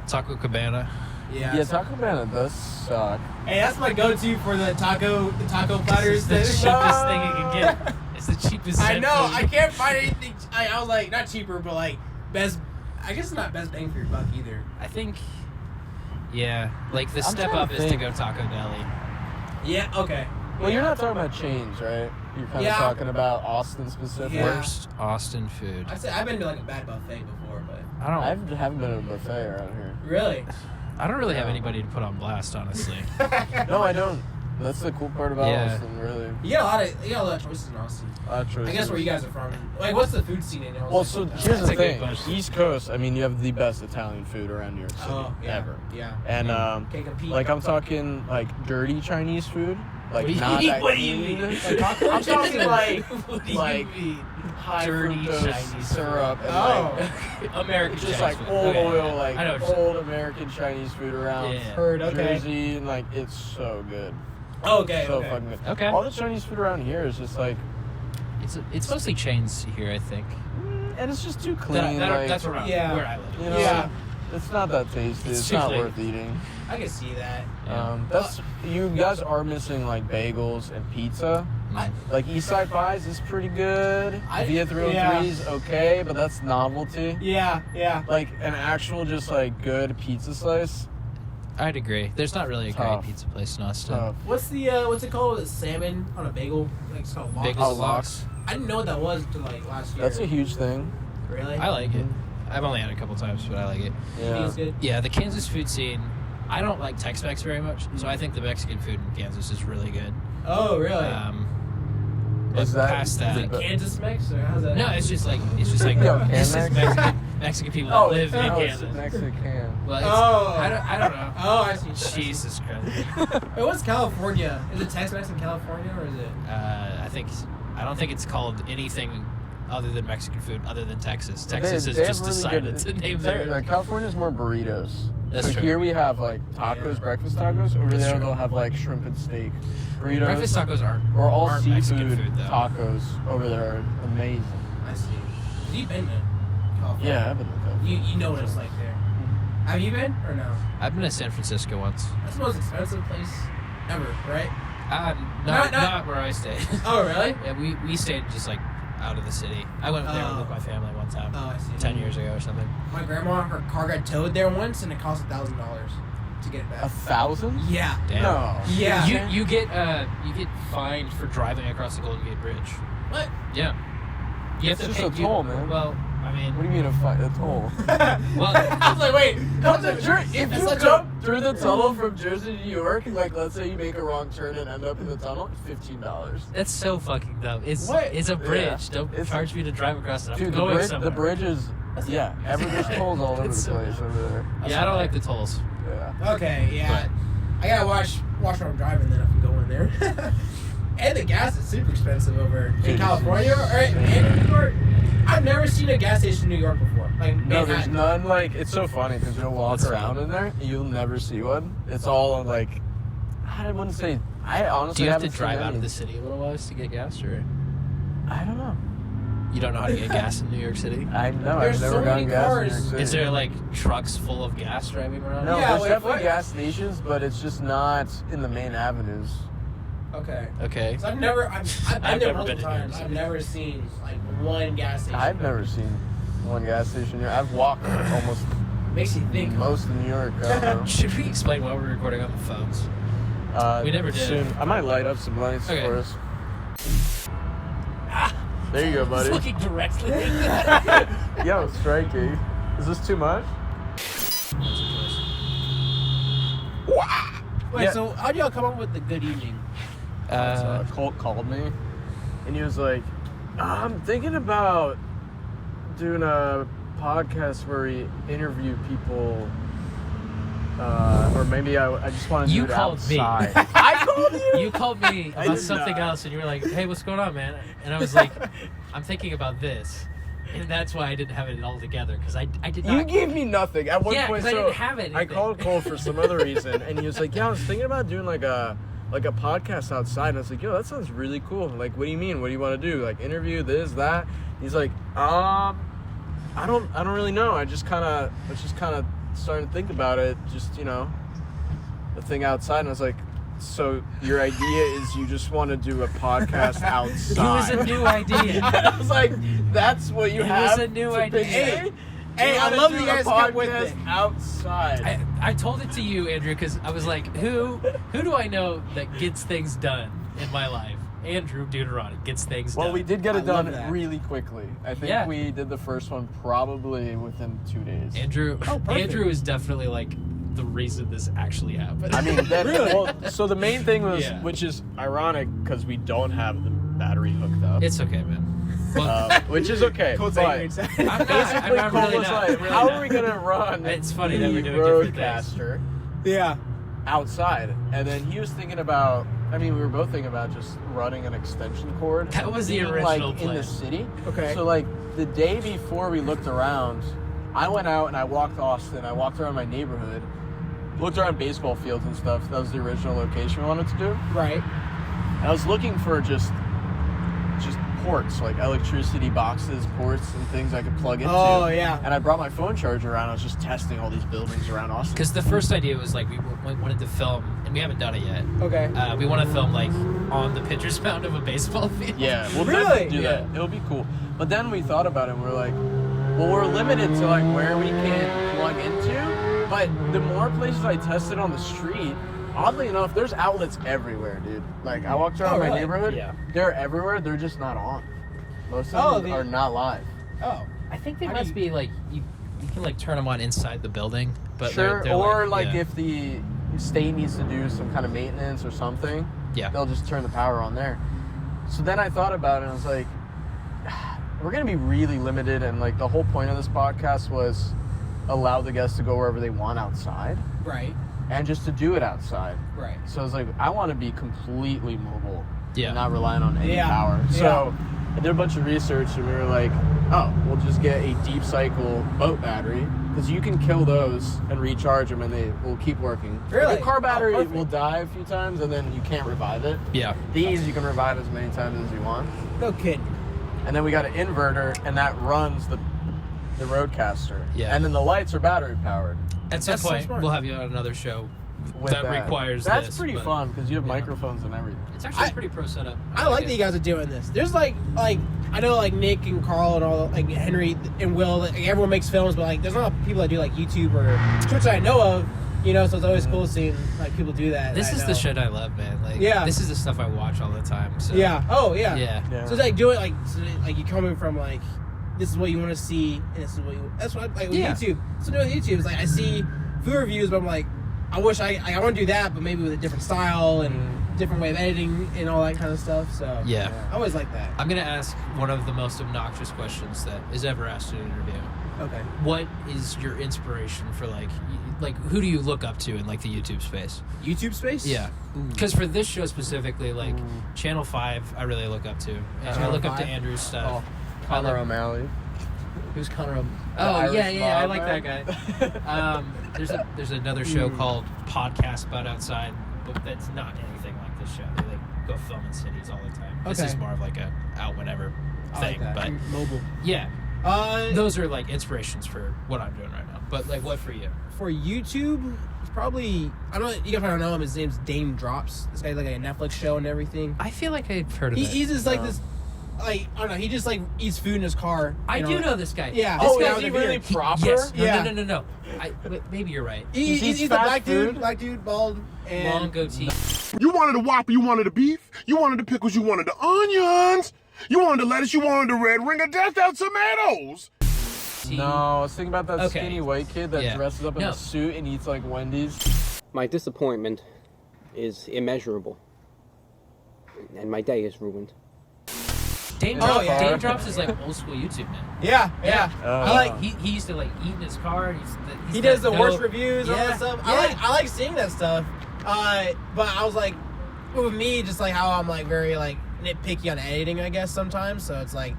Taco Cabana. Yeah, Taco Bell does suck. Hey, that's my go-to for the taco platters. It's the cheapest thing you can get. It's the cheapest. I know. food. I can't find anything. I was like, not cheaper, but like best. I guess it's not best bang for your buck either. I think. Yeah, like the I'm step trying up to is to think. go Taco Deli. Yeah. Okay. Well, you're not talking about chains, right? You're kind of Yeah. talking about Austin specific. Yeah. Worst Austin food. I said I've been to like a bad buffet before, but I don't. I haven't been to a buffet around here. really. I don't really have anybody to put on blast, honestly. No, I don't. That's the cool part about Yeah. Austin, really. You got a lot of choices in Austin. I guess where you guys are from. Like, what's the food scene in Austin? Well, so here's That's the a good thing. question. East Coast, I mean, you have the best Italian food around New York City Oh, yeah. ever. Yeah. And Can't compete. like I'm talking like dirty Chinese food, like What do you not mean? that What do you clean. mean? I'm talking like What do you like mean? high Dirty fructose Chinese syrup and Oh. American just Chinese like food. old Okay. oil, like I know what you're saying. old American Chinese food around Yeah. Heard. Okay. Jersey, and like it's so good. Okay. So okay. fucking good. Okay. All the Chinese food around here is just like, It's mostly chains here, I think. and it's just too clean. That's where I live. You know, Yeah. it's not that tasty. It's It's too not clean. worth eating. I can see that. That's you guys are missing like bagels and pizza. I- Like East Side Pies is pretty good. Via 303 is okay, but that's novelty. Yeah. Yeah. Like an actual just like good pizza slice. I'd agree. There's not really a great Tough. pizza place in Austin. Tough. What's it called? The salmon on a bagel? Like it's called lox. Bagels lox. I didn't know what that was until like last year. That's a huge thing. Really? I like it. I've only had it a couple times, but I like it. You think Yeah. it's good? Yeah, the Kansas food scene. I don't like Tex-Mex very much, so I think the Mexican food in Kansas is really good. Oh, really? But Is that- past is that, it- Kansas Mex or how's that? no, it's just like Yo, this is Can-Mex? Mexican people that live in it's Kansas. Mexican. Well, it's, Oh. I don't know. Oh, I see. Jesus Christ. Wait, what's California? Is it Tex-Mex in California or is it? I don't think it's called anything other than Mexican food, other than Texas. They- Texas has they have just really decided good- to name their. Like California's more burritos. That's so true. here we have like tacos, breakfast tacos. Over That's there true. they'll have like shrimp and steak burritos. Breakfast tacos aren't, or all aren't seafood Mexican food, though. tacos over there are amazing. I see. Have you been to California? Yeah, I've been to California. You know what it's like there. Have you been or no? I've been to San Francisco once. That's the most expensive place ever, right? Not where I stayed. Oh, really? Yeah, we stayed just like out of the city. I went there with my family one time. Oh, I see. 10 years ago or something. My grandma, her car got towed there once, and it cost $1,000 to get it back. 1,000? Yeah. Damn. No. Yeah. You get fined for driving across the Golden Gate Bridge. What? Yeah. You It's just a toll, man. Well, I mean, What do you mean a toll? well, I was like, wait. If you jump through the tunnel from Jersey to New York, like let's say you make a wrong turn and end up in the tunnel, $15. that's so fucking dumb. It's What? It's a bridge. Yeah. Don't charge me to drive across it. I'm Dude, going the somewhere. bridge is there's tolls all over the It's so place over there. Yeah, I don't like the tolls. Yeah. Okay, yeah. I gotta watch where I'm driving then if I'm going there. And the gas is super expensive over in California or in New York. I've never seen a gas station in New York before. Like No, there's Manhattan. none. Like it's so funny because you'll walk That's around in there, and you'll never see one. It's all like, I wouldn't say. I honestly Do you have to haven't drive seen out of any. the city a little while to get gas, or I don't know. you don't know how to get gas in New York City? I know. There's I've never so many gotten gas in New York cars. City. Is there like trucks full of gas driving around? No, Yeah, there's wait, definitely what? gas stations, but it's just not in the main avenues. Okay. Okay. So I've been there never multiple been to New York times. City. I've never seen like one gas station. I've never seen one gas station here. I've walked almost Makes you think. most of New York. I don't know. Should we explain why we're recording on the phones? We never did. Soon. I might light up some lights Okay. for us. There you go, buddy. He's looking directly at me. Yo, striking. Is this too much? Wait, Yeah. so how do y'all come up with the good evening? Colt called me, and he was like, "I'm thinking about doing a podcast where we interview people, or maybe I just want to do You it called me. outside." I called you. You called me I about did something not. else, and you were like, "Hey, what's going on, man?" And I was like, "I'm thinking about this," and that's why I didn't have it all together because I did not. You gave me nothing at one Yeah, point. 'cause I So didn't have anything. I called Cole for some other reason, and he was like, "Yeah, I was thinking about doing like a podcast outside." And I was like, "Yo, that sounds really cool. Like, what do you mean? What do you want to do? Like, interview this, that?" He's like, I don't really know. I was just kind of starting to think about it. Just the thing outside." And I was like, "So your idea is you just want to do a podcast outside?" It was a new idea. I was like, "That's what you It have." was a new to idea. pitch me? Hey, You I wanna love do that you a guys kept with podcast it. outside. I told it to you, Andrew, because I was like, who do I know that gets things done in my life? Andrew Dudaronek gets things done. Well, we did get it I love done that. really quickly. I think Yeah. we did the first one probably within 2 days. Andrew. perfect. Andrew is definitely like the reason this actually happened. I mean, well, so the main thing was, Yeah. which is ironic because we don't have the battery hooked up. it's okay, man. Well, Which is okay. Cole's but angry inside. I'm not. basically, I'm Cole really was not. like, I'm really "How not. are we gonna run It's funny that the we're doing different things." roadcaster Yeah. outside?" And then he was thinking about. I mean, we were both thinking about just running an extension cord. That and was the being, original like, in plan. the city. Okay. So like the day before we looked around, I went out and I walked Austin. I walked around my neighborhood, looked around baseball fields and stuff. That was the original location we wanted to do. Right. And I was looking for just ports, like electricity boxes, ports, and things I could plug into. Oh, yeah. And I brought my phone charger around. I was just testing all these buildings around Austin. Because the first idea was like we wanted to film, and we haven't done it yet. Okay. We want to film like on the pitcher's mound of a baseball field. Yeah, we'll Really? definitely do that. Yeah. It'll be cool. But then we thought about it and we're like, well, we're limited to like where we can plug into. But the more places I tested on the street, oddly enough, there's outlets everywhere, dude. Like I walked around Oh, my really? neighborhood, Yeah. they're everywhere, they're just not on. Most Oh, of them are not live. Oh. I think they How must do be like you can like turn them on inside the building, but Sure, they're or like yeah. if the state needs to do some kind of maintenance or something, Yeah. they'll just turn the power on there. So then I thought about it and I was like, we're going to be really limited, and like the whole point of this podcast was allow the guests to go wherever they want outside Right. and just to do it outside. Right. So I was like, I want to be completely mobile Yeah. and not relying on any Yeah. power. Yeah. So I did a bunch of research and we were like, oh, we'll just get a deep cycle boat battery because you can kill those and recharge them and they will keep working. Really? The car battery Oh, perfect. will die a few times and then you can't revive it. Yeah. These you can revive as many times as you want. No kidding. And then we got an inverter and that runs the roadcaster. Yeah. And then the lights are battery powered. At some That's so point, smart. we'll have you on another show with that requires That's this, pretty but- fun because you have yeah. microphones and everything. It's actually a pretty pro setup. I like that you guys are doing this. There's like I know like Nick and Carl and all like Henry and Will. Like, everyone makes films, but like there's not people that do like YouTube or Twitch that I know of. You know, so it's always cool seeing like people do that. This I is know. the shit I love, man. Like, Yeah. this is the stuff I watch all the time. So. Yeah. Oh yeah. Yeah. So it's like doing like you coming from like this is what you want to see and this is what that's what like with Yeah. YouTube. So doing YouTube is like I see food reviews, but I'm like I wish I want to do that, but maybe with a different style and different way of editing and all that kind of stuff. So Yeah. I always like that. I'm gonna ask one of the most obnoxious questions that is ever asked in an interview. Okay. What is your inspiration for like who do you look up to in like the YouTube space? YouTube space? Yeah, because for this show specifically, like Channel 5, I really look up to. And I look up to Andrew's stuff. Connor O'Malley. Who's Connor? Oh Irish yeah, I mob, like that guy. There's another show called Podcast About Outside, but that's not anything like this show. They like go film in cities all the time. This is more of like a out whenever thing, like that. but Mobile. yeah. Those Those are like inspirations for what I'm doing right now. But like, what for you? for YouTube, it's probably I don't you guys probably don't know him. His name's Dame Drops. This guy's like a Netflix show and everything. I feel like I've heard of it. He's just like this. Like I don't know. He just like eats food in his car. I you do know this guy. Yeah. This Oh, guy's is he really proper? Yes. No, Yeah. no. Maybe you're right. He's a fast black dude, bald, and Long goatee. You wanted the Whopper, you wanted the beef, you wanted the pickles, you wanted the onions, you wanted the lettuce, you wanted the red ring of death out tomatoes. No, I was thinking about that Okay. skinny white kid that Yeah. dresses up in No. a suit and eats like Wendy's. My disappointment is immeasurable, and my day is ruined. Dame Oh, Drops, yeah. Dame Drops is like old school YouTube man. yeah. Oh. I like. He used to like eat in his car. He does the got worst no- reviews and all Yeah, that stuff. yeah. I like seeing that stuff. But I was like, with me, just like how I'm like very like nitpicky on editing, I guess sometimes. So it's like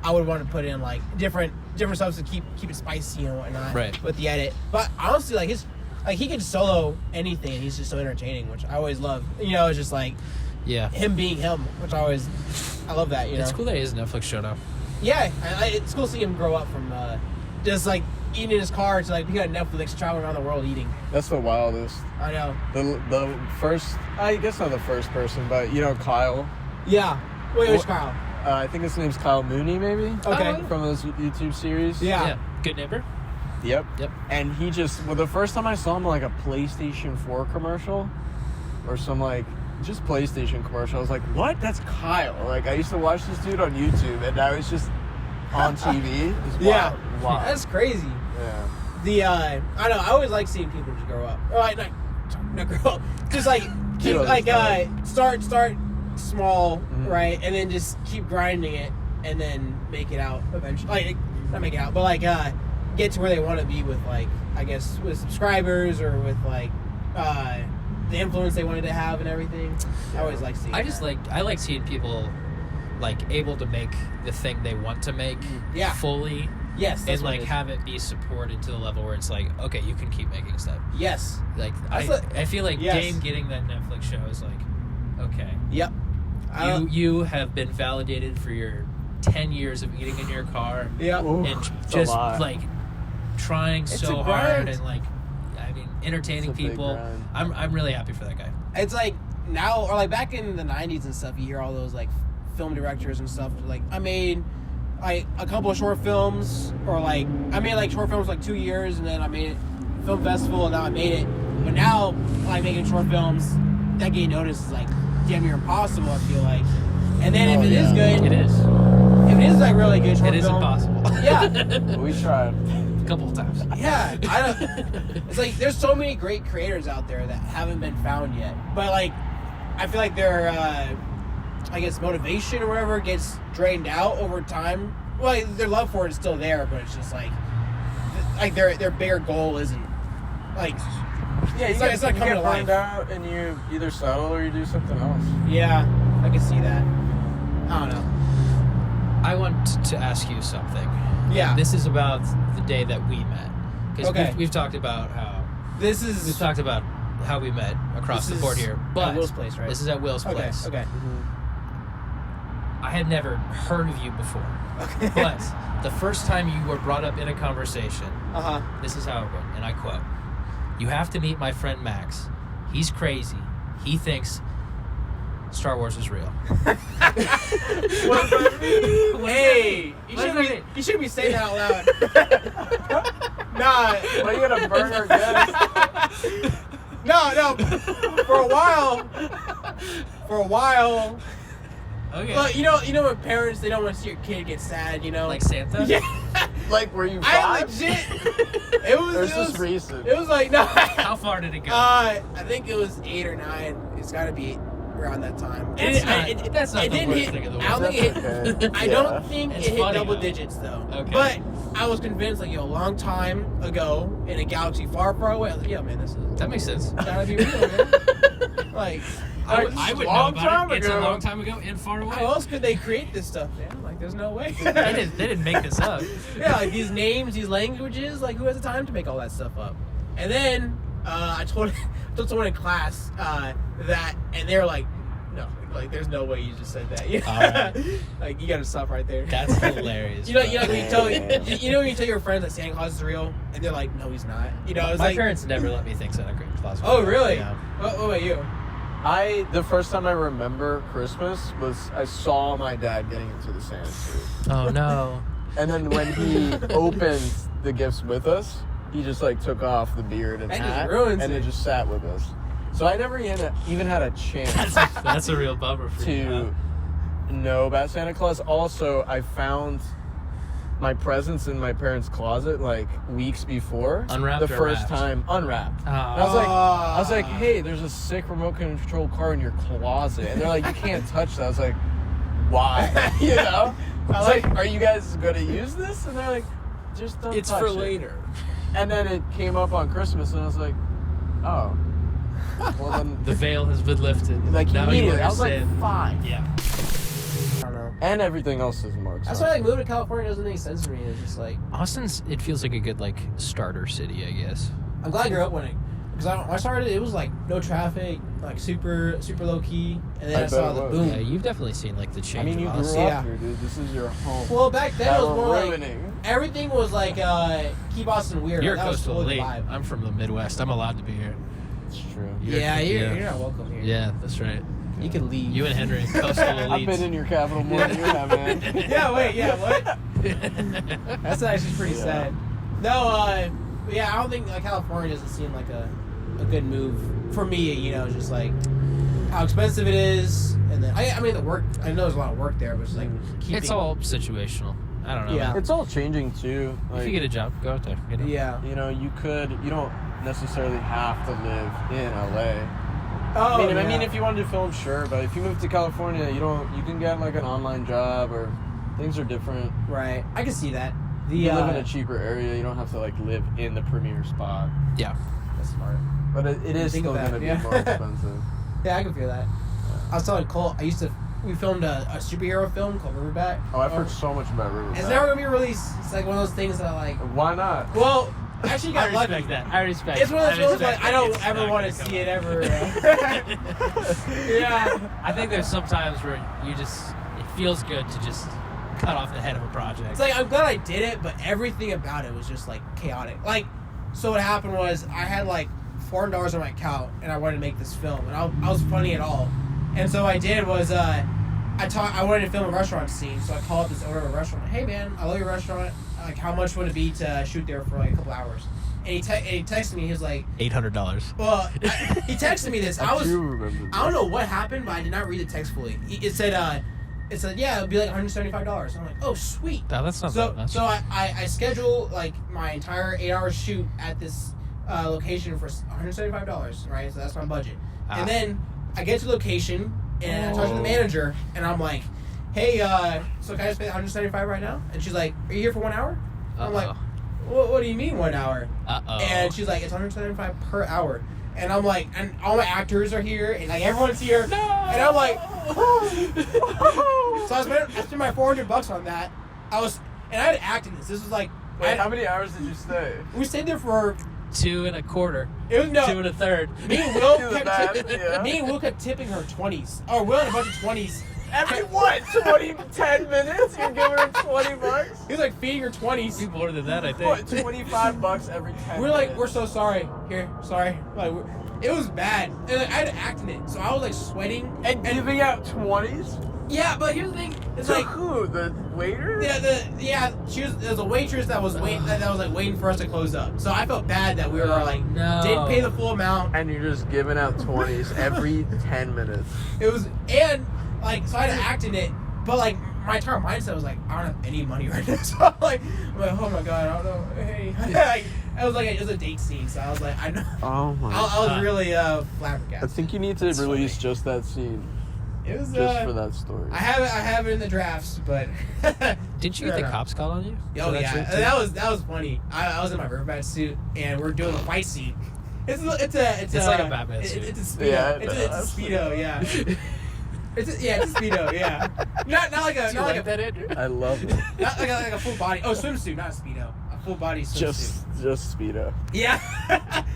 I would want to put in like different stuff to keep it spicy and whatnot. Right. With the edit, but honestly, like he can solo anything, and he's just so entertaining, which I always love. You know, it's just like Yeah. him being him, which I love that. You know. It's cool that he has a Netflix show now. Yeah, it's cool seeing him grow up from just like eating in his car to like being on Netflix, traveling around the world eating. That's the wildest. I know. The first, I guess not the first person, but you know Kyle. Yeah. Wait, which Wh- Kyle? I think his name's Kyle Mooney, maybe. Okay. From those YouTube series. Yeah. Good neighbor. Yep. Yep. And he just, well, the first time I saw him, like a PlayStation 4 commercial, or some like just PlayStation commercial, I was like, what? That's Kyle. Like I used to watch this dude on YouTube, and now he's just on TV. It's Yeah. wild. Wow. That's crazy. Yeah. The I don't know. I always like seeing people just grow up. Or like not grow up. Just like keep Yeah, like that's start small, right, and then just keep grinding it, and then make it out eventually. Like not make it out, but like get to where they want to be with like I guess with subscribers or with like the influence they wanted to have and everything. I always like seeing. I like seeing people like able to make the thing they want to make Yeah. fully. Yes, that's And what like it is. have it be supported to the level where it's like, okay, you can keep making stuff. Yes. Like That's I feel like yes. Dame getting that Netflix show is like, okay, Yep. you have been validated for your 10 years of eating in your car Yeah. Ooh, and it's a just lot. like trying It's so a hard grind. and like entertaining It's a big people. grind. I'm really happy for that guy. It's like now or like back in the 90s and stuff, you hear all those like film directors and stuff like I made like a couple of short films or like I made like short films like 2 years and then I made it film festival and now I made it. But now like making short films that getting noticed is like damn near impossible, I feel like. And then if it is good, It is. if it is like really good short It is film, impossible. Yeah. We tried. A couple of times. Yeah, I don't. It's like there's so many great creators out there that haven't been found yet. But like, I feel like their, I guess motivation or whatever gets drained out over time. Well, like, their love for it is still there, but it's just like their bigger goal isn't like. Yeah, It's not coming to life. burned out, and you either settle or you do something else. Yeah, I can see that. I don't know. I want to ask you something. Yeah. This is about the day that we met. Because Okay. we've talked about how This is we've talked about how we met across This the board is here. at But Will's place, right? this is at Will's okay. place. Okay. I had never heard of you before. Okay. But the first time you were brought up in a conversation, Uh huh. this is how it went, and I quote, "You have to meet my friend Max. He's crazy. He thinks Star Wars is real. What does that mean? Hey, you shouldn't be saying that out loud. Nah. Why are you gonna burn our guest? No. For a while. Okay. Look, you know when parents, they don't want to see your kid get sad, you know? Like Santa? Yeah. Like, were you I 5? legit. It was recent. It was like, no. How far did it go? I think it was 8 or 9. It's got to be around that time. That's not it the didn't worst hit, thing in the I don't world. think it hit. I don't think It's it hit funny, double though. digits though. Okay. But I was convinced, like, a long time ago in a galaxy far, far away. I was like, yeah, man, this is That makes sense. gotta be real, man. Like, I would know long about time it. It's a ago. long time ago and far away. how else could they create this stuff, man? Like, there's no way. They didn't make this up. Yeah, like these names, these languages, like, who has the time to make all that stuff up? And then I told someone in class that, and they're like, no, like, there's no way you just said that. You know? Alright. Like, you gotta stop right there. That's hilarious. You know when you tell your friends that Santa Claus is real, and they're like, no, he's not. You know, it's My like, parents never let me think Santa Claus was oh, real. really? Yeah. What about you? The first time I remember Christmas was I saw my dad getting into the Santa suit. Oh no. And then when he opened the gifts with us, he just like took off the beard and That just hat ruins and it. then just sat with us. So I never even had a chance That's a real bummer for you. to know about Santa Claus. Also, I found my presents in my parents' closet like weeks before. Unwrapped the or first wrapped? time unwrapped. Oh. And I was like, hey, there's a sick remote control car in your closet, and they're like, you can't touch that. I was like, why? You know? I was like, are you guys gonna use this? And they're like, just don't It's touch for it. later. And then it came up on Christmas, and I was like, oh, well then, The veil has been lifted. like now you immediately. I was like understand. 5, Yeah. I don't know. and everything else is more That's expensive. why, like, moving to California doesn't make sense to me. It's just like, Austin's, it feels like a good, like, starter city, I guess. I'm glad I grew up when because when I started, it was like no traffic, like super low key, and then I I saw bet the it was. boom. Yeah, you've definitely seen, like, the change I mean, you of grew Austin. up Yeah. here, dude. This is your home. Well, back then that it was we're more like ruining. everything was like keep Austin weird. You're Like, that was coastal totally the elite. vibe. I'm from the Midwest. I'm allowed to be here. It's true. You're not welcome here. Yeah, that's right. You can leave. You and Henry, coastal elites. I've been in your capital more than you have, man. Yeah, wait, yeah, what? That's actually pretty sad. No, yeah, I don't think California doesn't seem like a good move for me. You know, just like how expensive it is, and then I mean the work. I know there's a lot of work there, but it's like keeping. It's all situational. I don't know. Yeah. man. It's all changing too. Like, If you get a job, go out there. You know? Yeah. you know, you don't necessarily have to live in LA. Oh, I mean, if you wanted to film, sure, but if you move to California, you can get like an online job, or things are different. right, I can see that. You live in a cheaper area. You don't have to like live in the premier spot. Yeah. That's smart. But it is Think still of that, going to be yeah. more expensive. Yeah, I can feel that. I was telling Cole, we filmed a superhero film called Riverbat. Oh, I've heard so much about Riverside. It's never gonna be released. It's like one of those things that like. Why not? Well, I actually got lucky. that. I respect It's one of those films like I don't ever want to see it ever. Yeah. I think there's some times where it feels good to just cut off the head of a project. It's like I'm glad I did it, but everything about it was just like chaotic. Like, so what happened was I had like $400 on my account, and I wanted to make this film, and I was funny at all. And so what I did was I wanted to film a restaurant scene, so I called this owner of a restaurant. Hey man, I love your restaurant. Like, how much would it be to shoot there for like a couple hours? And he texted me. He was like, $800. well, he texted me this. I do remember I don't know what happened, but I did not read the text fully. It said yeah, it'd be like $175. I'm like, oh sweet. No, that's not So that much. so I schedule like my entire 8-hour shoot at this location for $175, right? So that's my budget. Ah. And then I get to the location and I talk to the manager and I'm like, hey, so can I just pay $175 right now? And she's like, are you here for 1 hour? I'm like, what do you mean 1 hour? And she's like, it's $175 per hour. And I'm like, and all my actors are here, and like everyone's here, no! And I'm like, so I spent my $400 on that. And I had to act in this. This was like, Wait, how many hours did you stay? we stayed there for 2 1/4. it was no 2 1/3. me and Will Do the kept math, tipping, yeah. me and Will kept tipping her 20s. Oh, Will had a bunch of 20s. Every what? 10 minutes? You're giving her $20? He was like feeding her 20s. More than that, I think. What, $25 every 10 We're like, minutes? we're so sorry. Here, sorry. Like, It was bad. And like, I had to act in it, so I was like sweating And giving out 20s? Yeah, but here's the thing. It's To like who? The waiter? There's a waitress that was waiting for us to close up. So I felt bad that we were no. didn't pay the full amount. And you're just giving out 20s every 10 minutes. It was so I had to act in it, but like my entire mindset was like, I don't have any money right now. So I'm like, oh my god, I don't know. Hey, it was a date scene, so I was like, I know. Oh my I was really flabbergasted. I think you need to release just that scene. It was just for that story. I have it in the drafts, but didn't you get the cops called on you? Oh yeah, that was funny. I was in my Riverbat suit and we're doing a fight scene. It's like a Batman suit. It's a speedo. Yeah, it's a speedo. Yeah. It's a speedo. Yeah. Not like a that, Andrew? I love it. not like a full body. Oh, swimsuit, not a speedo. A full body swimsuit. Just Speedo. Yeah.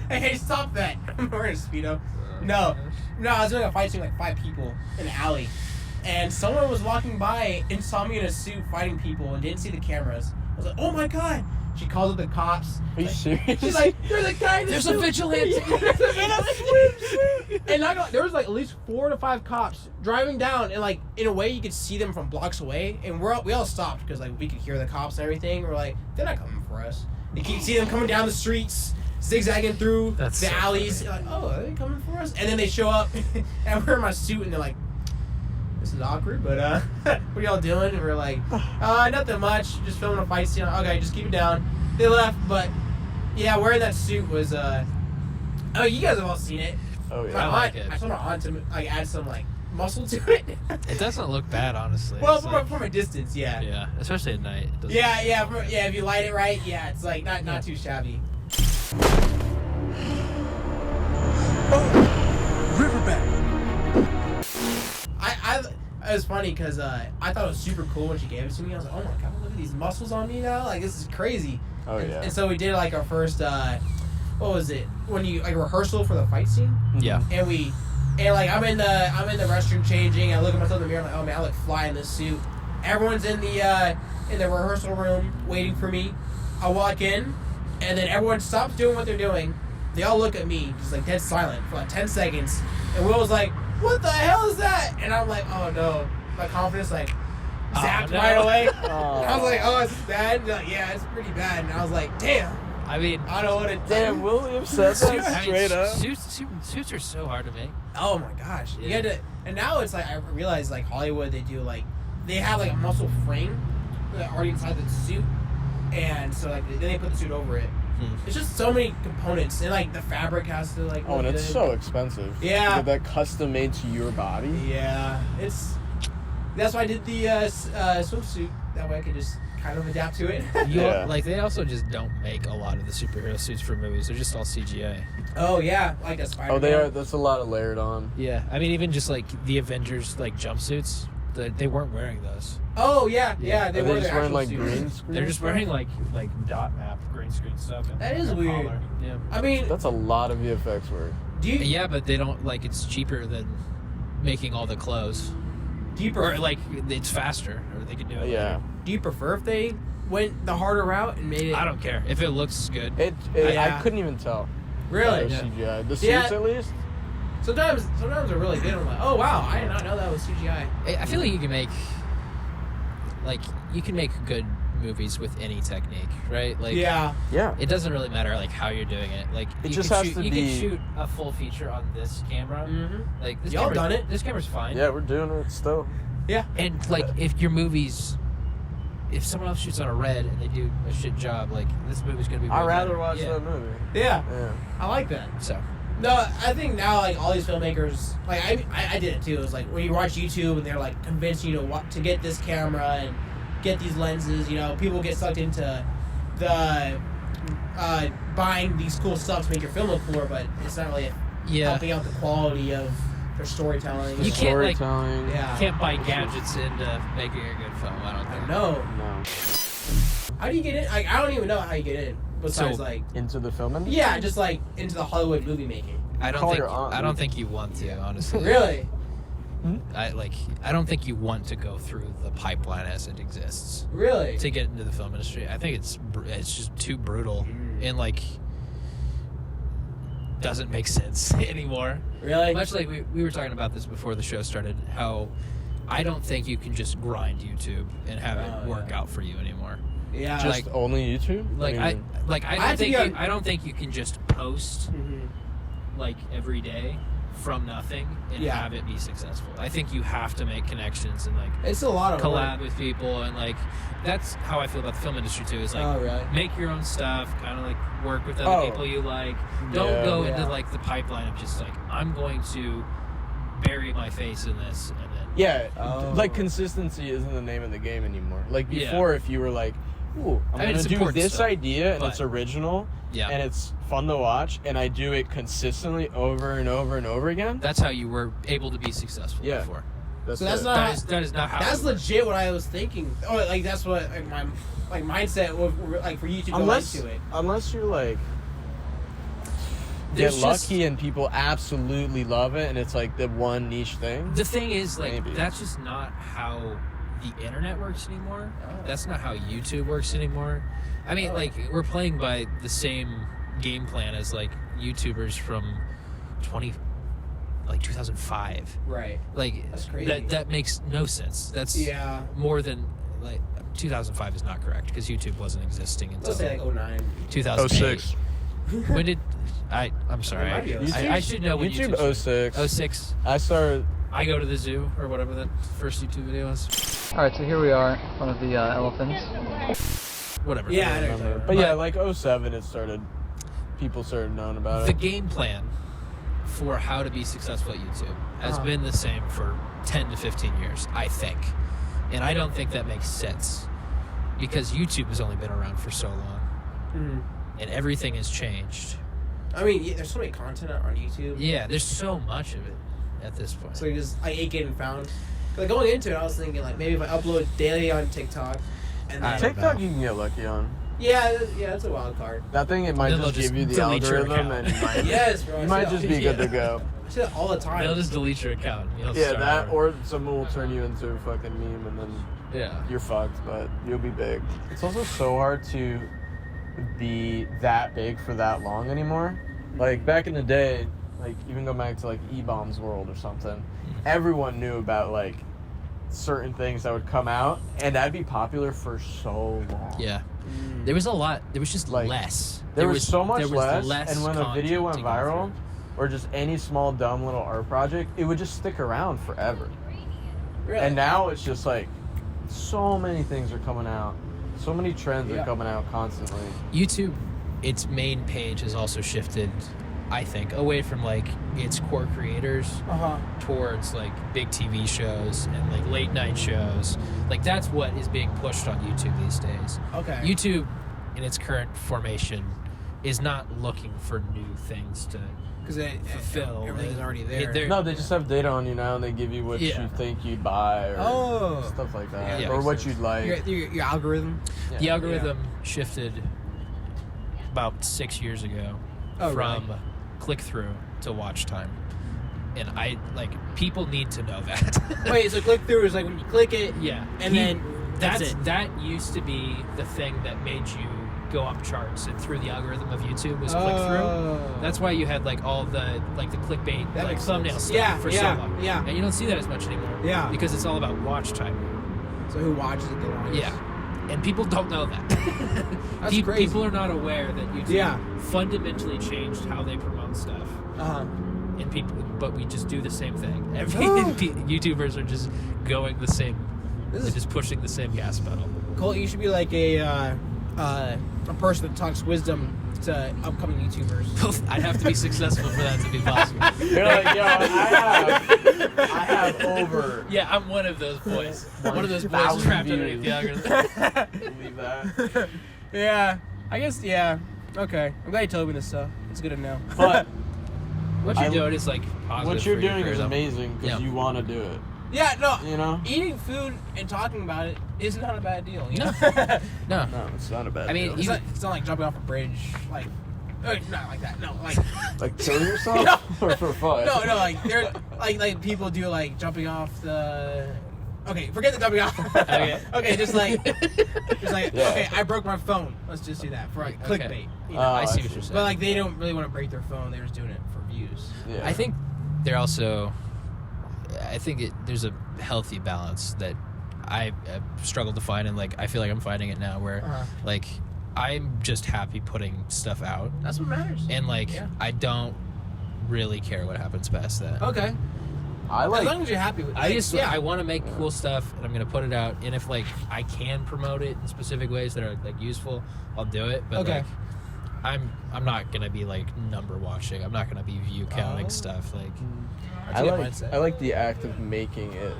Hey, stop that. I'm wearing a speedo. No, I was doing a fight scene with like 5 people in an alley, and someone was walking by and saw me in a suit fighting people and didn't see the cameras. I was like, oh my god. She calls up the cops. Are you serious? She's like, there's a guy in the There's suit. a vigilante. And there was like at least 4 to 5 cops driving down, and like in a way you could see them from blocks away, and we all stopped because like we could hear the cops and everything. We're like, they're not coming for us. You keep seeing them coming down the streets, zigzagging through the alleys. You're like, oh, are they coming for us? And then they show up, and I'm wearing my suit, and they're like, this is awkward, but what are y'all doing? And we're like, nothing much, just filming a fight scene. Okay, just keep it down. They left, but yeah, wearing that suit was oh, you guys have all seen it. Oh yeah. My I aunt, like it. I told my aunt to like add some like muscle to it. It doesn't look bad, honestly. Well, It's from a distance, yeah. yeah, especially at night. It doesn't- Yeah, if you light it right, yeah, it's like not too shabby. It was funny because I thought it was super cool when she gave it to me. I was like, oh my god, look at these muscles on me now. Like, this is crazy. Oh yeah. And so we did like our first, what was it? When you like rehearsal for the fight scene. Yeah. And like I'm in the restroom changing. I look at myself in the mirror. I'm like, oh man, I look fly in this suit. Everyone's in the rehearsal room waiting for me. I walk in, and then everyone stops doing what they're doing. They all look at me, just like dead silent for like 10 seconds. And Will was like, what the hell is that? And I'm like, oh no. My confidence like zapped right away. I was like, oh, it's bad? They're like, yeah, it's pretty bad. And I was like, damn. I mean, I don't want to. Damn, William said that straight up. Suits are so hard to make. Oh my gosh. Yeah. You had to, and now it's like I realize like Hollywood they have like a muscle frame that already inside the suit, and so like then they put the suit over it. It's just so many components, and like the fabric has to like. Oh, and it's so expensive. Yeah. To get that custom made to your body. Yeah, that's why I did the swimsuit. That way I could just kind of adapt to it. Yeah. Like, they also just don't make a lot of the superhero suits for movies. They're just all CGI. Oh yeah, like a Spider-Man. Oh, they are. That's a lot of layered on. Yeah. I mean, even just, like, the Avengers, like, jumpsuits, they weren't wearing those. Oh yeah. They Are were they just wearing, like, suits. green screen? They're just wearing, like dot map green screen stuff. And That is a weird. collar. Yeah. I mean, That's a lot of VFX work. do you Yeah, but they don't, like, it's cheaper than making all the clothes. prefer Or, like, it's faster, or they can do it. Yeah. do you prefer if they went the harder route and made it? I don't care. If it looks good. Yeah. I couldn't even tell. Really. That was CGI. The suits, Yeah. at least. Sometimes they're really good. I'm like, oh wow, I did not know that was CGI. I feel like you can make good movies with any technique, right? Like, Yeah. Yeah. it doesn't really matter like how you're doing it. Like, It you just can has shoot, to you be- can shoot a full feature on this camera. Mm-hmm. Like, this Y'all camera's, done it. This camera's fine. Yeah, we're doing it still. Yeah. And like, if someone else shoots on a red and they do a shit job, like, this movie's gonna be. I'd way rather better. watch Yeah. that movie. Yeah. Yeah. I like that. So. No, I think now like all these filmmakers, like I did it too. It was like when you watch YouTube and they're like convincing you to get this camera and get these lenses. You know, people get sucked into the buying these cool stuff to make your film look cooler, but it's not really helping out the quality of their storytelling. You can't, like- Storytelling. Yeah. Can't buy gadgets into making a good film. I don't think. No. No. How do you get in? Like, I don't even know how you get in. Besides, So- like, Into the film industry? yeah, just like into the Hollywood movie making. I Call don't think. your aunt, I don't dude. think you want to, honestly. Really? I don't think you want to go through the pipeline as it exists Really? to get into the film industry. I think it's just too brutal, and like, doesn't make sense anymore. Really? Much like we were talking about this before the show started, how I don't think you can just grind YouTube and have it work out for you anymore. Yeah. Just like, only YouTube? I don't think you can just post like every day from nothing and have it be successful. I think you have to make connections and like it's a lot of collab work. with people, and like that's how I feel about the film industry too. Is like make your own stuff, kind of like work with other people you like. Don't go into like the pipeline of just like I'm going to bury my face in this and then like consistency isn't the name of the game anymore. Like before, if you were like, ooh, I'm gonna do this stuff, idea and it's original and it's fun to watch, and I do it consistently over and over and over again. That's how you were able to be successful before. So that's that is not how. That's legit what I was thinking. Oh, like that's what like, my mindset was like for YouTube to go into it. Unless you're like get lucky and people absolutely love it, and it's like the one niche thing. The thing is, like, that's just not how the internet works anymore. That's not how YouTube works anymore. I mean, like, we're playing by the same game plan as like YouTubers from 2005. Right. Like, that's crazy. That makes no sense. That's more than like 2005 is not correct because YouTube wasn't existing until let's say like 09. 2006. When did I'm sorry. I should know when YouTube 06. 06. I go to the zoo or whatever that first YouTube video was. All right, so here we are, one of the elephants. Whatever. Yeah, I know. But yeah, like 07, people started knowing about it. The game plan for how to be successful at YouTube has been the same for 10 to 15 years, I think. And I don't think that makes sense because YouTube has only been around for so long. And everything has changed. I mean, there's so many content on YouTube. Yeah, there's so much of it at this point. So you just ain't getting found. Like going into it, I was thinking like maybe if I upload daily on TikTok, and then TikTok you can get lucky on. Yeah, that's a wild card. That thing it might just give you the algorithm, and you might, bro, you might just be good to go. I see that all the time. They'll just delete your account. Or someone will turn you into a fucking meme, and then you're fucked. But you'll be big. It's also so hard to be that big for that long anymore. Like back in the day, like even go back to like E-Bomb's World or something, everyone knew about like certain things that would come out, and that'd be popular for so long. Yeah. There was a lot. There was just like, less. There was so much less, and when a video went viral, or just any small dumb little art project, it would just stick around forever. Really? And now it's just like so many things are coming out. So many trends are coming out constantly. YouTube, its main page has also shifted, I think, away from like its core creators towards like big TV shows and like late night shows. Like that's what is being pushed on YouTube these days. Okay. YouTube, in its current formation, is not looking for new things to fulfill. Everything's already there. No, they just have data on you now, and they give you what you think you'd buy or stuff like that, or what you'd like. Your algorithm. Yeah. The algorithm shifted about 6 years ago from click-through to watch time. And people need to know that. Wait, so click-through is like when you click it, and then that's it. That used to be the thing that made you go up charts and through the algorithm of YouTube was click-through. That's why you had like all the like the clickbait like thumbnail stuff for so long. Yeah. And you don't see that as much anymore. Yeah. Because it's all about watch time. So who watches it, they watch. Yeah. And people don't know that. That's crazy. People are not aware that YouTube fundamentally changed how they promote stuff. And but we just do the same thing. Every YouTubers are just going the same. They're just pushing the same gas pedal. Colt, you should be like a person that talks wisdom to upcoming YouTubers. I'd have to be successful for that to be possible. You're like, yo, I have over. Yeah, I'm one of those boys. One of those boys trapped underneath the algorithm. Believe that. Yeah, I guess. Yeah. Okay, I'm glad you told me this stuff. It's good to know. But what you're doing is like positive. What you're for your doing career, is though. amazing because you want to do it. Yeah, no. You know, eating food and talking about it is not a bad deal. You know? No, it's not a bad deal. I mean, it's not like jumping off a bridge, like not like that. No, like killing yourself or for fun. No, like they're like people do like jumping off the Okay, forget the dubbing off. Okay, just like, okay, I broke my phone. Let's just do that for like clickbait. You know? I see what you're saying. But like, they don't really want to break their phone. They're just doing it for views. Yeah. I think they're also. I think there's a healthy balance that I struggled to find, and like I feel like I'm finding it now, where like I'm just happy putting stuff out. That's what matters. And like I don't really care what happens past that. Okay. I like. As long as you're happy with it. I want to make cool stuff, and I'm gonna put it out. And if like I can promote it in specific ways that are like useful, I'll do it. But like I'm not gonna be like number watching. I'm not gonna be view counting stuff. Like I like the act of making it.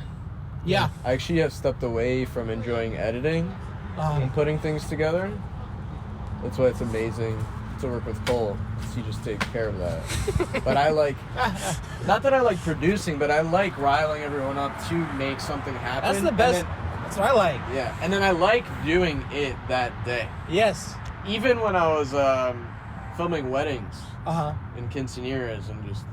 Yeah. I actually have stepped away from enjoying editing and putting things together. That's why it's amazing to work with Cole, because he just takes care of that. But I like, not that I like producing, but I like riling everyone up to make something happen. That's the best. That's what I like. Yeah, and then I like doing it that day. Yes. Even when I was filming weddings Uh-huh. and quinceañeras and just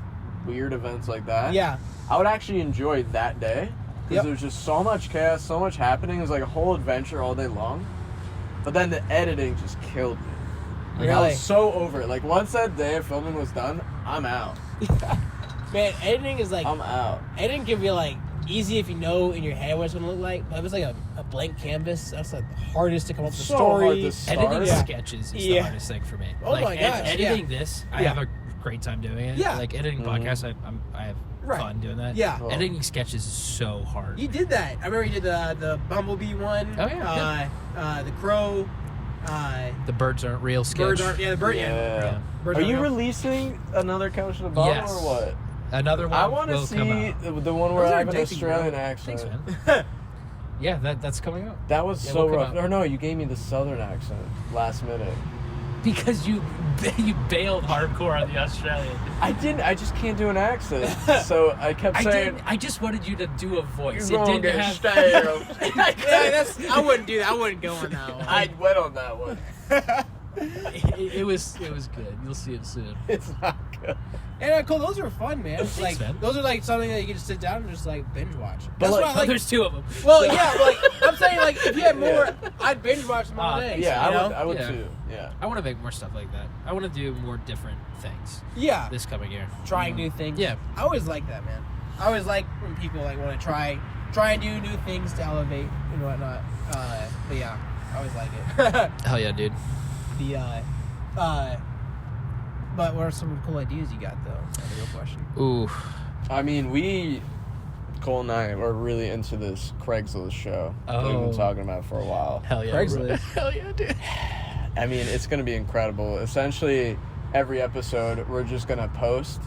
weird events like that. Yeah. I would actually enjoy that day because there was just so much chaos, so much happening. It was like a whole adventure all day long. But then the editing just killed me. Like, I was so over it. Like, once that day of filming was done, I'm out. Man, editing is like... I'm out. Editing can be like easy if you know in your head what it's going to look like. But if it's like a blank canvas, that's like the hardest to come up with a story. Hard to start. editing sketches is the hardest thing for me. Oh like, my gosh. Editing this, I have a great time doing it. Yeah. Like editing podcasts, I have fun doing that. Yeah. Editing sketches is so hard. You did that. I remember you did the Bumblebee one. Oh, yeah. The Crow. The birds aren't real sketch. Birds aren't. Yeah, the bird. Yeah. Birds Are aren't you real. releasing another Couch to the Bottom Yes. or what? Another one I want to will come see out. the one where Those I are have an addicting, Australian bro. accent. Thanks, man. Yeah, that's coming out. That was Yeah, so we'll come rough. out. Or no, you gave me the Southern accent last minute. Because you bailed hardcore on the Australian. I didn't. I just can't do an accent. So I kept saying, I just wanted you to do a voice. "You're It wrong, didn't have. stale." Yeah, I wouldn't do that. I wouldn't go on that one. I went on that one. It was good. You'll see it soon. It's not good. And cool. Those are fun, man. Thanks, man. Those are like something that you can just sit down and just like binge watch. But That's like- why I like. There's two of them. Well, yeah, like I'm saying, like if you had more, I'd binge watch them all day. Yeah, you know? I would Yeah. too. Yeah. I want to make more stuff like that. I want to do more different things Yeah. this coming year. Trying new things. Yeah. I always like that, man. I always like when people like want to try and do new things to elevate and whatnot. But yeah, I always like it. Hell yeah, dude. But what are some cool ideas you got though? That's a real question. Ooh. I mean, Cole and I are really into this Craigslist show that we've been talking about for a while. Hell yeah. Craigslist. Hell yeah, dude. I mean, it's going to be incredible. Essentially, every episode, we're just going to post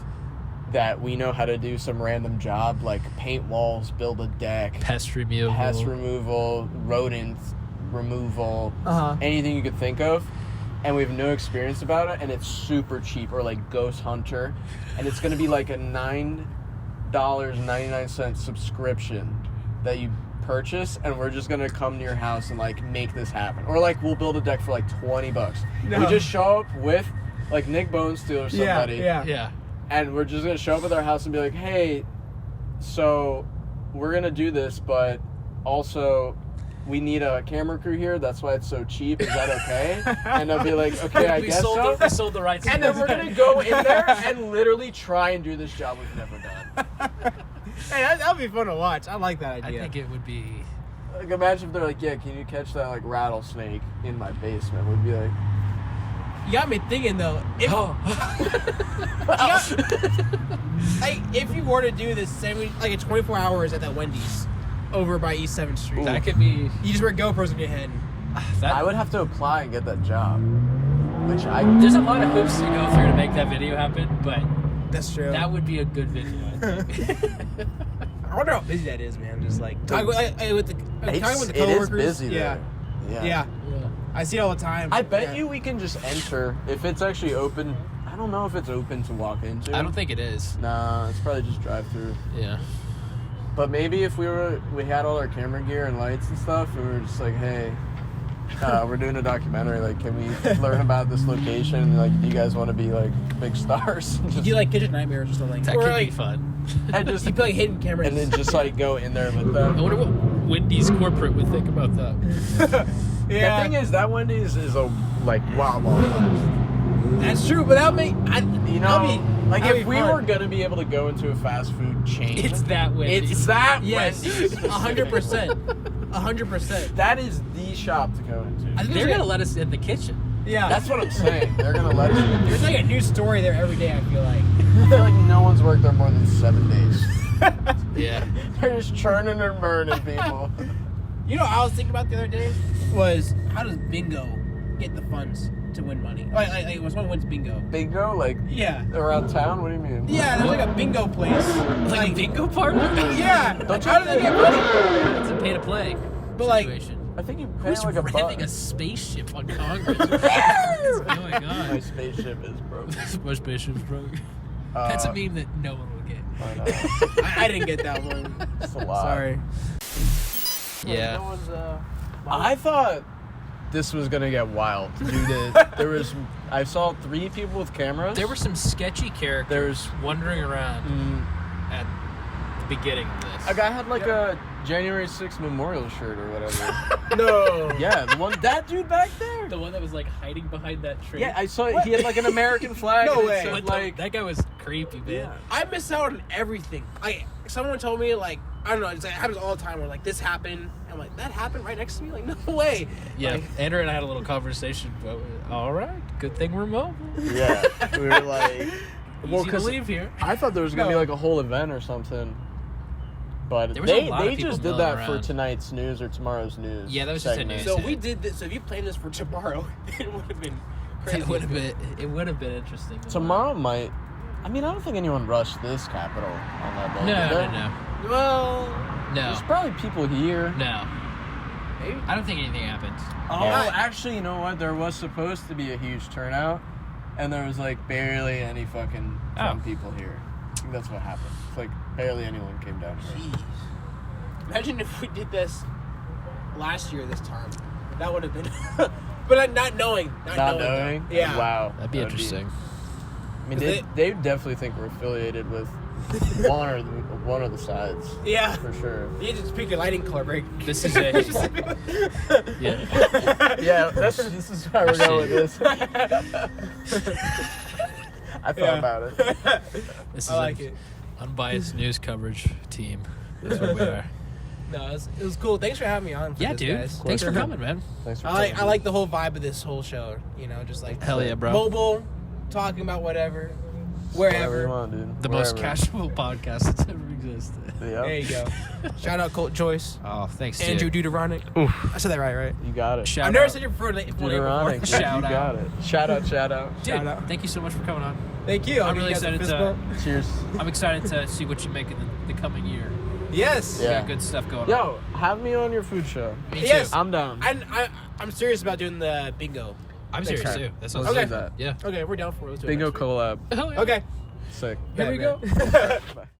that we know how to do some random job, like paint walls, build a deck, Pest removal. rodent removal, Uh-huh. anything you could think of. And we have no experience about it, and it's super cheap, or like Ghost Hunter. And it's going to be like a $9.99 subscription that you purchase, and we're just going to come to your house and like make this happen. Or like we'll build a deck for like $20. No. And we just show up with like Nick Bonesteel or somebody. Yeah. And we're just going to show up at their house and be like, hey, so we're going to do this, but also we need a camera crew here. That's why it's so cheap. Is that okay? And they'll be like, okay, I guess so. We sold the rights. And then we're going to go in there and literally try and do this job we've never done. Hey, that'd be fun to watch. I like that I idea. think it would be. Like, imagine if they're like, yeah, can you catch that like rattlesnake in my basement? We'd be like, You got me thinking though. If, if you were to do this same like in 24 hours at that Wendy's over by East 7th Street, That could be. you just wear GoPros in your head. I would have to apply and get that job. Which There's a lot of hoops to go through to make that video happen, but That's true. that would be a good video, I think. I wonder how busy that is, man. Just like talking with the it is coworkers. busy Yeah. there. Yeah. I see it all the time. I bet Yeah. you we can just enter if it's actually open. I don't know if it's open to walk into. I don't think it is. Nah, it's probably just drive through. Yeah. But maybe if we had all our camera gear and lights and stuff, and we were just like, hey, we're doing a documentary. Like, can we learn about this location? Like, do you guys want to be like big stars? You do like Kitchen Nightmares or something. That or could like, be fun. And just you play like hidden cameras. and then just like go in there with them. I wonder Wendy's corporate would think about that. Yeah. The thing is, that Wendy's is a like Wild West. That's true, but that'll make Like that'd if be we fun. were gonna be able to go into a fast food chain, It's that Wendy's. It's that Yes, Wendy's. 100%. 100%. That is the shop to go into. I think They're gonna let us in the kitchen. Yeah. That's what I'm saying. They're gonna let us. There's like a new story there every day, I feel like. I feel like no one's worked there more than 7 days. Yeah. They're just churning and burning people. You know what I was thinking about the other day? Was how does bingo get the funds to win money? Like when someone wins bingo. Bingo, like Yeah. around town. What do you mean? Yeah, there's like a bingo place. Like a bingo partner? Yeah. Don't How you do they get money? It's a pay to play But like, situation. I think you pay Who's like a revving buck. a spaceship on Congress? Oh my My god. spaceship is broken. My spaceship's broke. That's a meme that no one will get. I know. I didn't get that one. It's a lot. Sorry. Yeah. No one's, I thought this was gonna get wild. I saw 3 people with cameras. There were some sketchy characters wandering around at the beginning of this. A guy had like a January 6th memorial shirt or whatever. No. Yeah, that dude back there. The one that was like hiding behind that tree. Yeah, I saw it. He had like an American flag. No and it way. said, What like, that guy was creepy, man. yeah. I miss out on everything. Like, someone told me, like, I don't know, it happens all the time where, like, this happened. I'm like, that happened right next to me? Like, no way. Yeah, Like, Andrew and I had a little conversation. But all right, good thing we're mobile. Yeah, we were like, Easy to leave here. I thought there was gonna be No. like a whole event or something. But There was a lot of they people just did milling that for around. tonight's news or tomorrow's news. Yeah, that was just a segment. news. so we did this. So if you planned this for tomorrow, it would have been crazy. It would have been interesting. Tomorrow might. I mean, I don't think anyone rushed this Capitol on that day. No, did they? no, Well, no, There's probably people here. no. maybe. I don't think anything happened. Oh, Yeah. actually, you know what? There was supposed to be a huge turnout, and there was like barely any fucking fun people here. I think that's what happened. It's like barely anyone came down here. Jeez. Imagine if we did this last year this time. That would have been. But not knowing. Not knowing? Yeah. Wow. That'd be interesting. I mean, they definitely think we're affiliated with one of the sides. Yeah. For sure. You just pick your lighting color break. This is a yeah. Yeah, this is why we're going with this. I thought about it. This is I like an it. unbiased news coverage team. That's what we are. No, it was cool. Thanks for having me on. For Yeah, this, dude. Guys. Thanks for coming, man. Thanks for I like the whole vibe of this whole show. You know, just like Hell yeah, bro. mobile, talking about whatever, whatever wherever. you want, dude. The most Wherever. casual podcast that's ever existed. Yep. There you go. Shout out Colt Joyce, Oh, thanks, Andrew dude. Dudaronek. I said that right? You got it. Shout I've never out. said your full name before. Dudaronek, dude, Shout you got out. it. Shout out. Dude, Shout out. thank you so much for coming on. Thank you. I'm I'll really give you guys a excited fist bump. Cheers. I'm excited to see what you make in the coming year. Yes. We Yeah. got good stuff going on. Yo, have me on your food show. Me too. Yes. I'm down. I'm serious about doing the bingo. I'm Next serious time. too. That's Let's what Okay. do that. Yeah. Okay, we're down for it. Let's do it Bingo next week. collab. Hell yeah. Okay. Sick. Here we go. Bye.